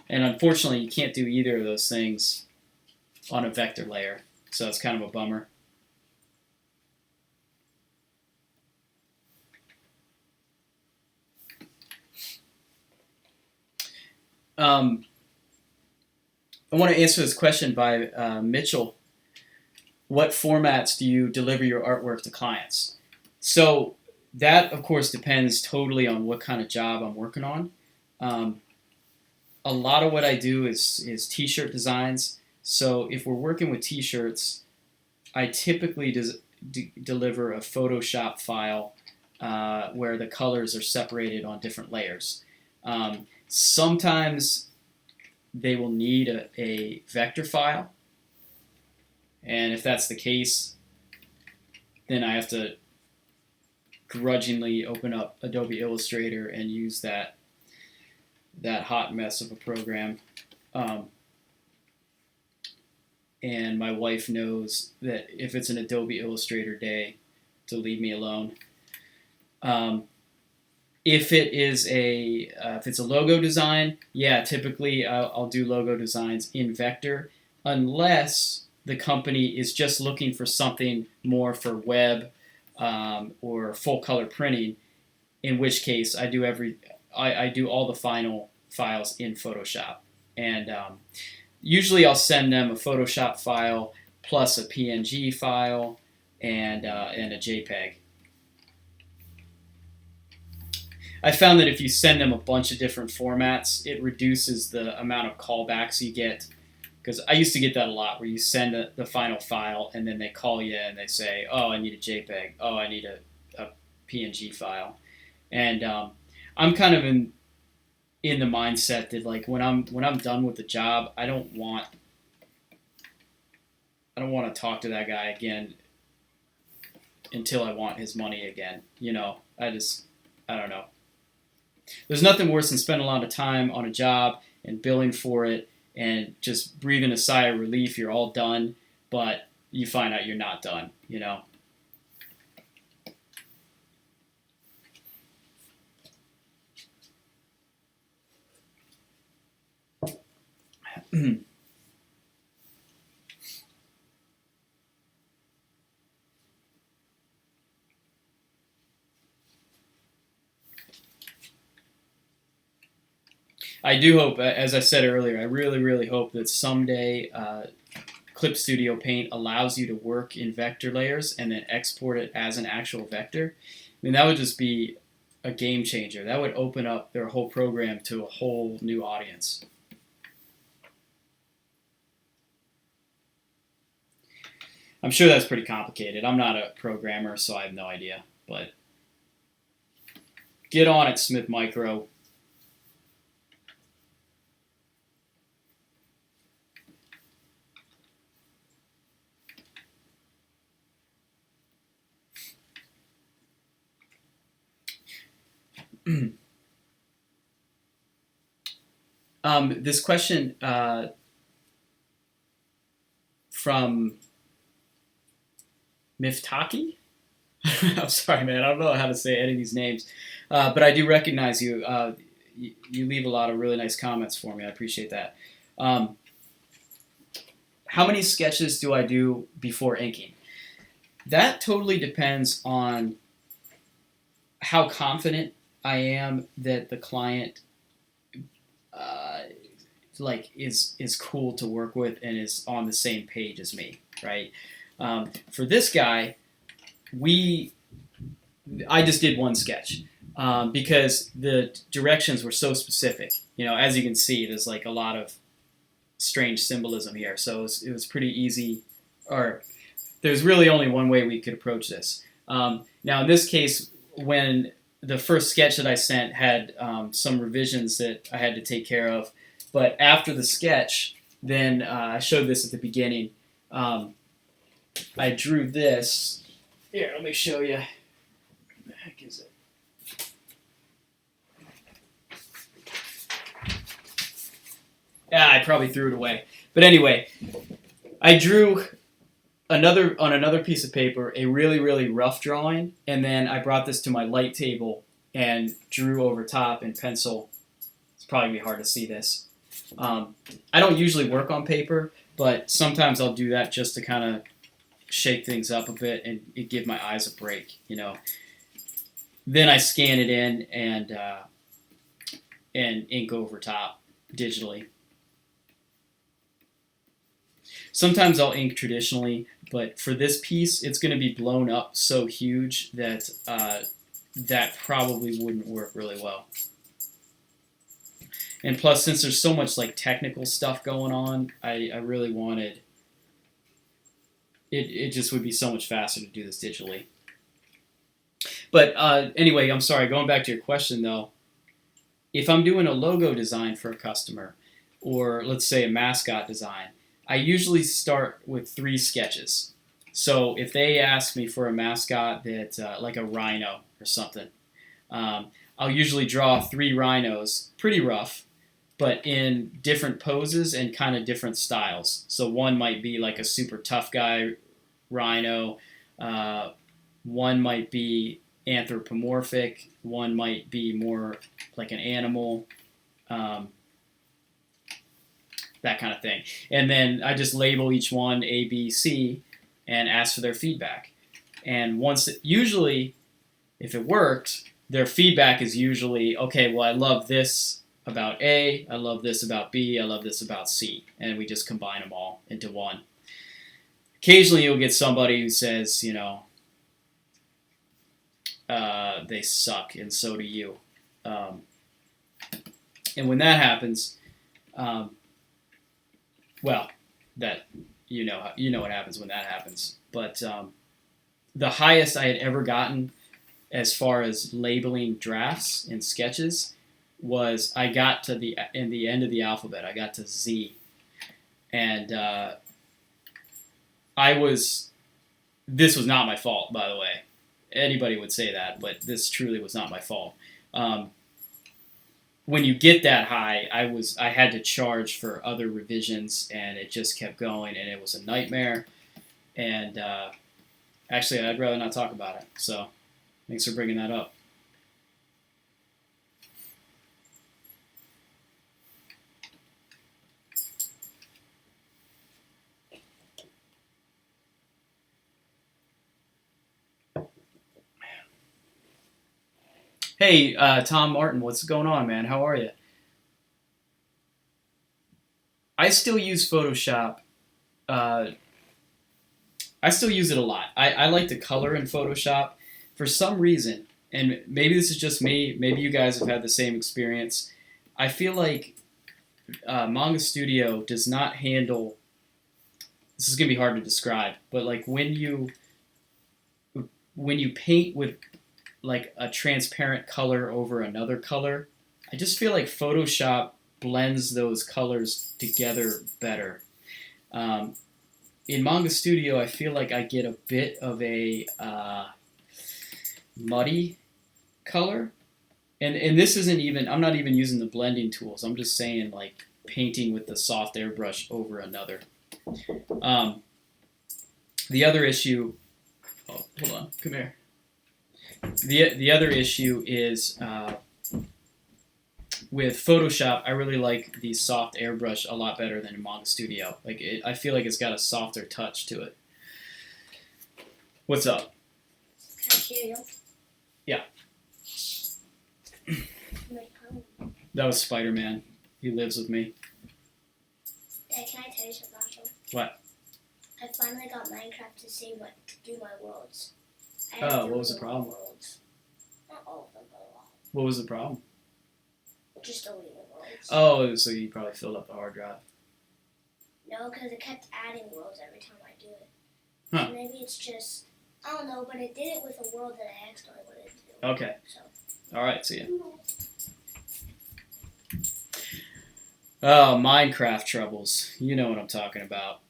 And unfortunately, you can't do either of those things on a vector layer, so it's kind of a bummer. I want to answer this question by Mitchell. What formats do you deliver your artwork to clients? So that, of course, depends totally on what kind of job I'm working on. A lot of what I do is t-shirt designs. So if we're working with t-shirts, I typically deliver a Photoshop file where the colors are separated on different layers. Sometimes they will need a vector file, and if that's the case, then I have to grudgingly open up Adobe Illustrator and use that hot mess of a program. And my wife knows that if it's an Adobe Illustrator day, to leave me alone. If it's a logo design, yeah, typically I'll do logo designs in vector, unless the company is just looking for something more for web or full color printing, in which case I do all the final files in Photoshop, and usually I'll send them a Photoshop file plus a PNG file and a JPEG. I found that if you send them a bunch of different formats, it reduces the amount of callbacks you get. Because I used to get that a lot, where you send the final file and then they call you and they say, "Oh, I need a JPEG. Oh, I need a PNG file." And I'm kind of in the mindset that like when I'm done with the job, I don't want to talk to that guy again until I want his money again. You know, I don't know. There's nothing worse than spending a lot of time on a job and billing for it and just breathing a sigh of relief. You're all done, but you find out you're not done, you know. I do hope, as I said earlier, I really, really hope that someday Clip Studio Paint allows you to work in vector layers and then export it as an actual vector. I mean, that would just be a game changer. That would open up their whole program to a whole new audience. I'm sure that's pretty complicated. I'm not a programmer, so I have no idea. But get on it, Smith Micro. This question from Miftaki? I'm sorry, man. I don't know how to say any of these names. But I do recognize you. You leave a lot of really nice comments for me. I appreciate that. How many sketches do I do before inking? That totally depends on how confident I am that the client is cool to work with and is on the same page as me, right? For this guy, I just did one sketch because the directions were so specific. As you can see, there's like a lot of strange symbolism here, so it was pretty easy. Or there's really only one way we could approach this. Now, in this case, when the first sketch that I sent had some revisions that I had to take care of, but after the sketch, then I showed this at the beginning. I drew this. Here, let me show you. Where the heck is it? I probably threw it away. But anyway, I drew on another piece of paper a really, really rough drawing, and then I brought this to my light table and drew over top in pencil. It's probably going to be hard to see this. I don't usually work on paper, but sometimes I'll do that just to kind of shake things up a bit and give my eyes a break, Then I scan it in and ink over top digitally. Sometimes I'll ink traditionally, but for this piece, it's going to be blown up so huge that that probably wouldn't work really well. And plus, since there's so much like technical stuff going on, I really wanted it just would be so much faster to do this digitally. But anyway, I'm sorry, going back to your question though, if I'm doing a logo design for a customer, or let's say a mascot design, I usually start with 3 sketches. So if they ask me for a mascot that like a rhino or something, I'll usually draw 3 rhinos, pretty rough, but in different poses and kind of different styles. So one might be like a super tough guy rhino, one might be anthropomorphic, one might be more like an animal, that kind of thing. And then I just label each one A, B, C, and ask for their feedback. And usually, if it worked, their feedback is usually, okay, well, I love this about A, I love this about B, I love this about C. And we just combine them all into one. Occasionally you'll get somebody who says, they suck, and so do you. And when that happens, well, that you know what happens when that happens. But the highest I had ever gotten as far as labeling drafts and sketches was I got to the end of the alphabet. I got to Z, and this was not my fault, by the way. Anybody would say that, but this truly was not my fault. When you get that high, I had to charge for other revisions, and it just kept going, and it was a nightmare. And actually, I'd rather not talk about it. So, thanks for bringing that up. Hey, Tom Martin, what's going on, man? How are you? I still use Photoshop. I still use it a lot. I like to color in Photoshop. For some reason, and maybe this is just me, maybe you guys have had the same experience. I feel like Manga Studio does not handle. This is gonna be hard to describe, but like when you paint with like a transparent color over another color, I just feel like Photoshop blends those colors together better. Um, in Manga Studio, I feel like I get a bit of a muddy color, and this isn't even. I'm not even using the blending tools. I'm just saying like painting with the soft airbrush over another. Um, the other issue. Oh, hold on. Come here. The other issue is with Photoshop. I really like the soft airbrush a lot better than in Manga Studio. I feel like it's got a softer touch to it. What's up? Can I hear you? Yeah. That was Spider-Man. He lives with me. Dad, can I tell you something, Marshall? What? I finally got Minecraft to see what to do my worlds. Oh, what was the problem? Worlds. Not all of them, but a lot. What was the problem? Just deleting worlds. Oh, so you probably filled up the hard drive. No, because it kept adding worlds every time I do it. Huh. So maybe it's just, I don't know, but it did it with a world that I accidentally wanted to do. Okay. So. All right, see ya. Oh, Minecraft troubles. You know what I'm talking about.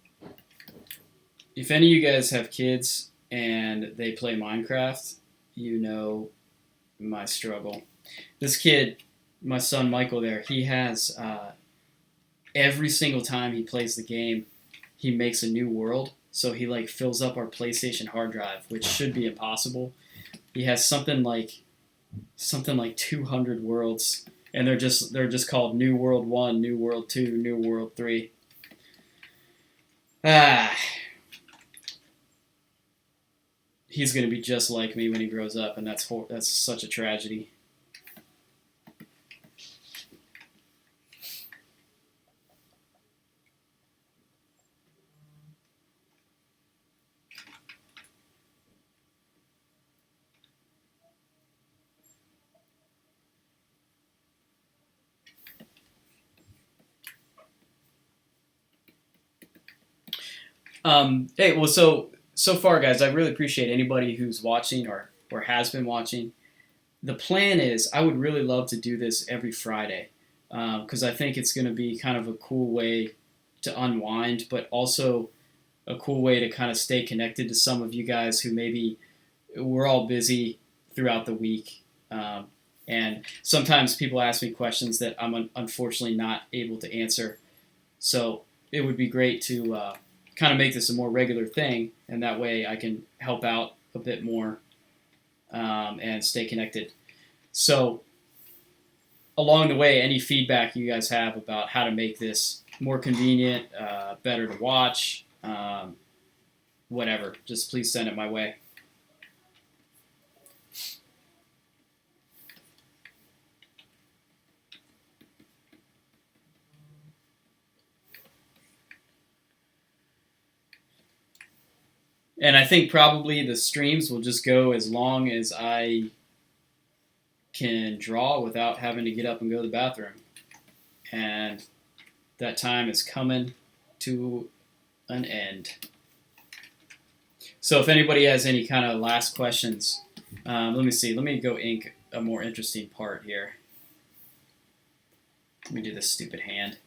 If any of you guys have kids and they play Minecraft, you know my struggle. This kid, my son Michael there, he has every single time he plays the game, he makes a new world. So he like fills up our PlayStation hard drive, which should be impossible. He has something like 200 worlds, and they're just called New World 1, New World 2, New World 3. He's going to be just like me when he grows up, and that's such a tragedy. Hey, well, so far, guys, I really appreciate anybody who's watching or has been watching. The plan is I would really love to do this every Friday because I think it's going to be kind of a cool way to unwind, but also a cool way to kind of stay connected to some of you guys who maybe we're all busy throughout the week. And sometimes people ask me questions that I'm unfortunately not able to answer. So it would be great to kind of make this a more regular thing, and that way I can help out a bit more and stay connected. So along the way, any feedback you guys have about how to make this more convenient, better to watch, whatever, just please send it my way. And I think probably the streams will just go as long as I can draw without having to get up and go to the bathroom. And that time is coming to an end. So if anybody has any kind of last questions, let me see. Let me go ink a more interesting part here. Let me do this stupid hand.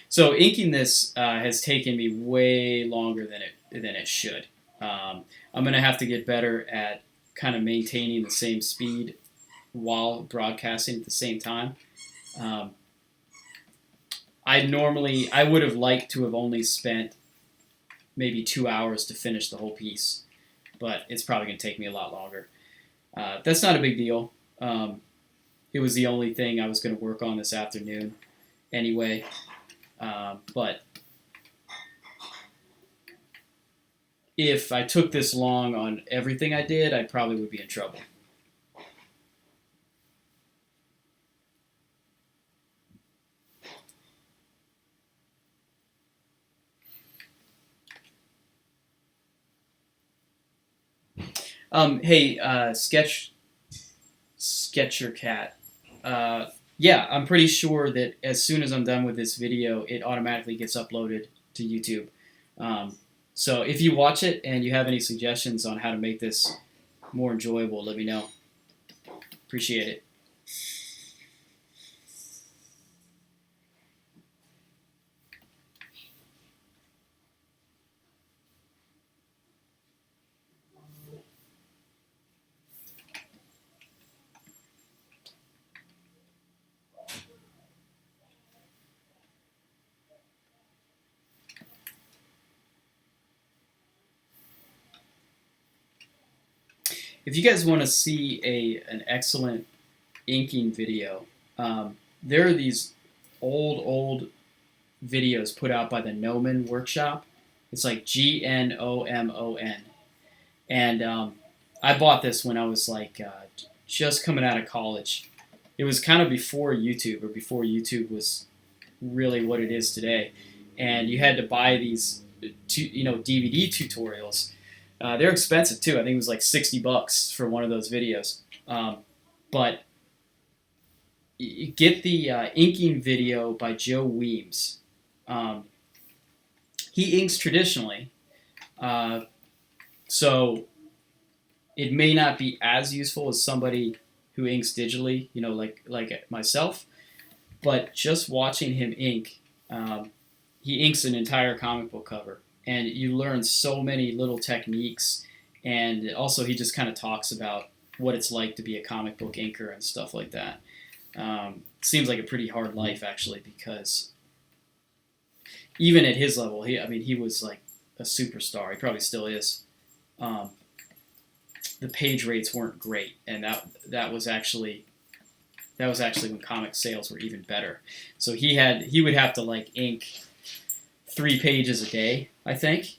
So inking this has taken me way longer than it should. I'm going to have to get better at kind of maintaining the same speed while broadcasting at the same time. I would have liked to have only spent maybe 2 hours to finish the whole piece, but it's probably going to take me a lot longer. That's not a big deal. It was the only thing I was going to work on this afternoon anyway. But if I took this long on everything I did, I probably would be in trouble. Hey, Sketcher Cat. Yeah, I'm pretty sure that as soon as I'm done with this video, it automatically gets uploaded to YouTube. Um, so if you watch it and you have any suggestions on how to make this more enjoyable, let me know. Appreciate it. If you guys want to see an excellent inking video, there are these old videos put out by the Gnomon Workshop. It's like GNOMON, and I bought this when I was like just coming out of college. It was kind of before YouTube, or before YouTube was really what it is today, and you had to buy these, DVD tutorials. They're expensive too. I think it was like $60 for one of those videos. But you get the inking video by Joe Weems. He inks traditionally, so it may not be as useful as somebody who inks digitally, like myself. But just watching him ink, he inks an entire comic book cover, and you learn so many little techniques. And also, he just kind of talks about what it's like to be a comic book inker and stuff like that. Seems like a pretty hard life, actually, because even at his level, he was like a superstar. He probably still is. The page rates weren't great, and that was actually when comic sales were even better. So he would have to like ink 3 pages a day, I think,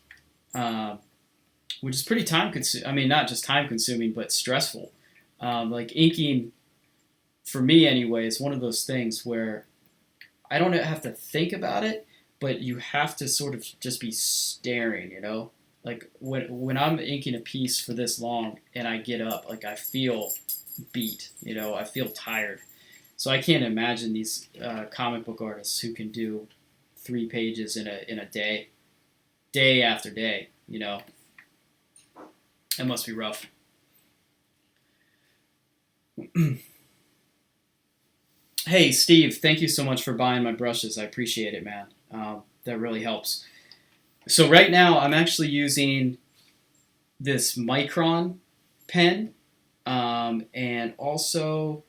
which is pretty time consuming. I mean, not just time consuming, but stressful. Like inking, for me anyway, is one of those things where I don't have to think about it, but you have to sort of just be staring, Like when I'm inking a piece for this long and I get up, like I feel beat, I feel tired. So I can't imagine these comic book artists who can do 3 pages in a day after day. It must be rough. Hey, Steve, thank you so much for buying my brushes. I appreciate it, man. That really helps. So right now, I'm actually using this Micron pen, and also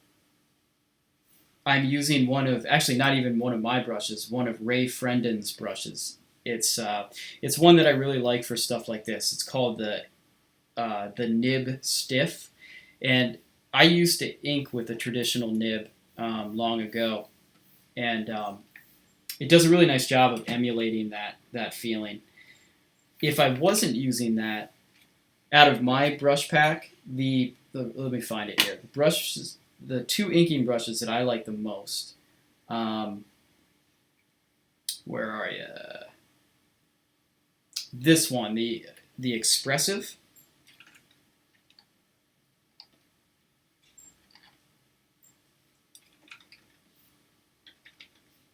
I'm using not even one of my brushes, one of Ray Frendon's brushes. It's one that I really like for stuff like this. It's called the nib stiff, and I used to ink with a traditional nib long ago, and it does a really nice job of emulating that feeling. If I wasn't using that, out of my brush pack, let me find it here. The 2 inking brushes that I like the most. Where are you? This one, the Expressive.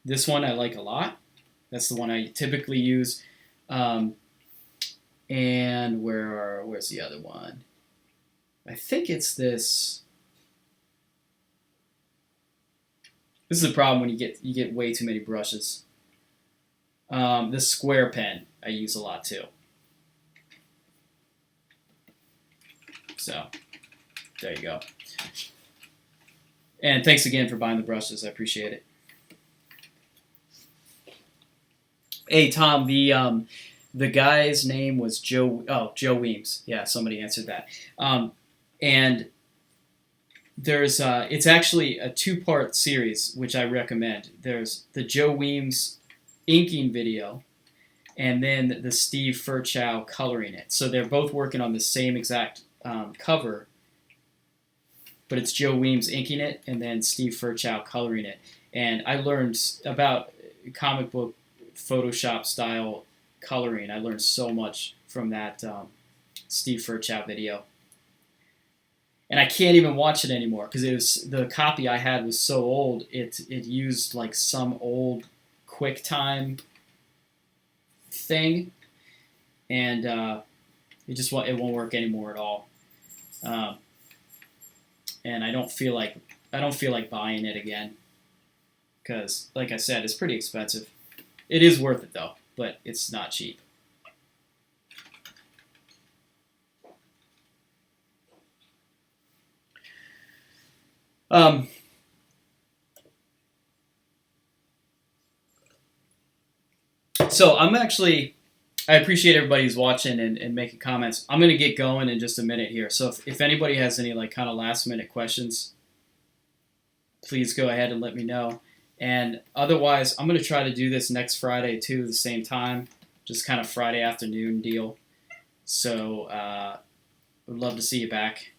This one I like a lot. That's the one I typically use. And where's the other one? I think it's this. This is the problem when you get way too many brushes. This square pen I use a lot too. So there you go. And thanks again for buying the brushes. I appreciate it. Hey Tom, the guy's name was Joe. Oh, Joe Weems. Yeah, somebody answered that. And there's it's actually a 2-part series which I recommend. There's the Joe Weems inking video, and then the Steve Furchow coloring it. So they're both working on the same exact cover, but it's Joe Weems inking it and then Steve Furchow coloring it. And I learned about comic book Photoshop style coloring. I learned so much from that Steve Furchow video. and I can't even watch it anymore because the copy I had was so old. It used like some old QuickTime thing, and it won't work anymore at all. Um, and I don't feel like buying it again because, like I said, it's pretty expensive. It is worth it though, but it's not cheap. Um, so I appreciate everybody who's watching and making comments. I'm gonna get going in just a minute here. So if anybody has any like kind of last minute questions, please go ahead and let me know. And otherwise, I'm gonna try to do this next Friday too, at the same time, just kind of Friday afternoon deal. So would love to see you back.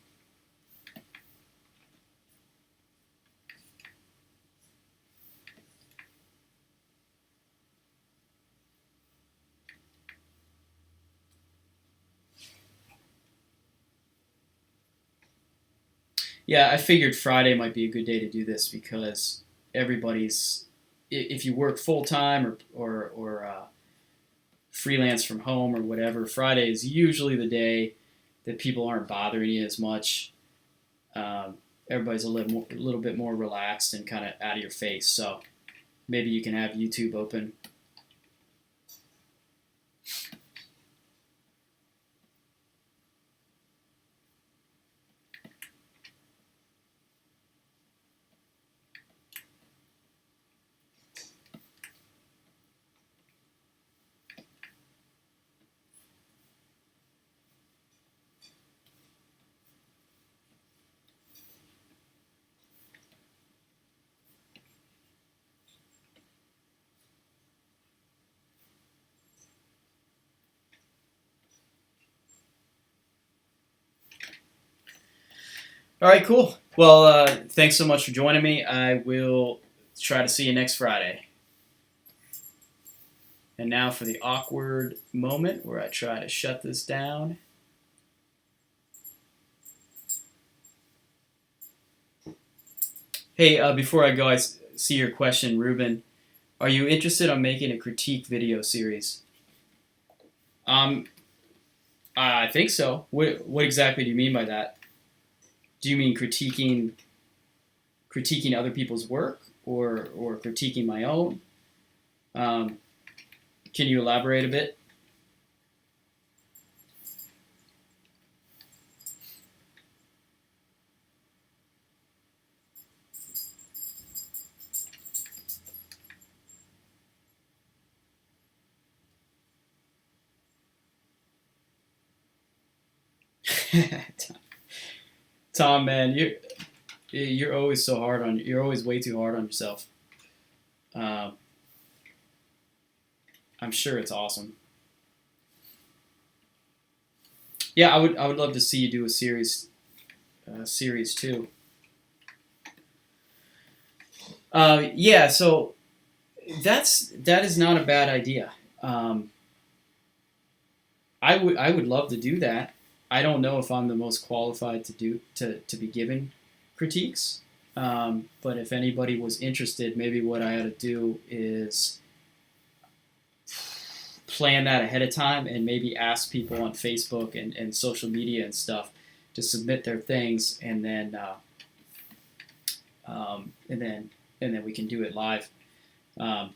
Yeah, I figured Friday might be a good day to do this because everybody's if you work full time or freelance from home or whatever, Friday is usually the day that people aren't bothering you as much. Everybody's a little bit more relaxed and kind of out of your face. So maybe you can have YouTube open. All right, cool. Well, thanks so much for joining me. I will try to see you next Friday. And now for the awkward moment where I try to shut this down. Hey, before I go, I see your question, Ruben. Are you interested in making a critique video series? Um, I think so. What exactly do you mean by that? Do you mean critiquing other people's work or critiquing my own? Um, can you elaborate a bit? Tom, man, you're always so hard on you're always way too hard on yourself. Um, I'm sure it's awesome. Yeah, I would love to see you do a series too. Yeah, so that is not a bad idea. Um, I would love to do that. I don't know if I'm the most qualified to be given critiques, but if anybody was interested, maybe what I ought to do is plan that ahead of time and maybe ask people on Facebook and social media and stuff to submit their things, and then we can do it live. Because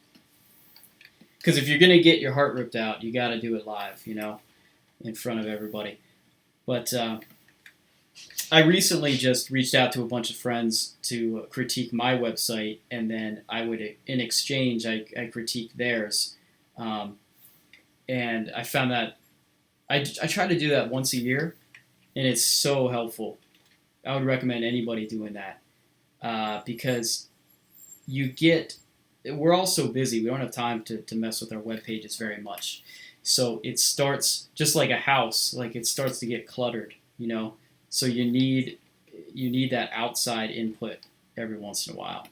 if you're gonna get your heart ripped out, you got to do it live, in front of everybody. But I recently just reached out to a bunch of friends to critique my website, and then in exchange, I critique theirs. And I found that I try to do that once a year, and it's so helpful. I would recommend anybody doing that because we're all so busy. We don't have time to mess with our web pages very much. So it starts just like a house, like it starts to get cluttered, So you need that outside input every once in a while.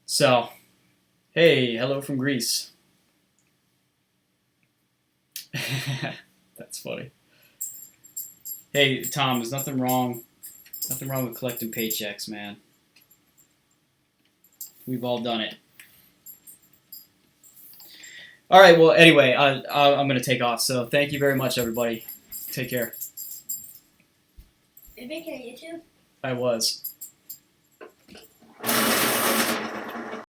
So, hey, hello from Greece. That's funny. Hey, Tom, there's nothing wrong. Nothing wrong with collecting paychecks, man. We've all done it. All right. Well, anyway, I'm going to take off. So thank you very much, everybody. Take care. You're making a YouTube? I was.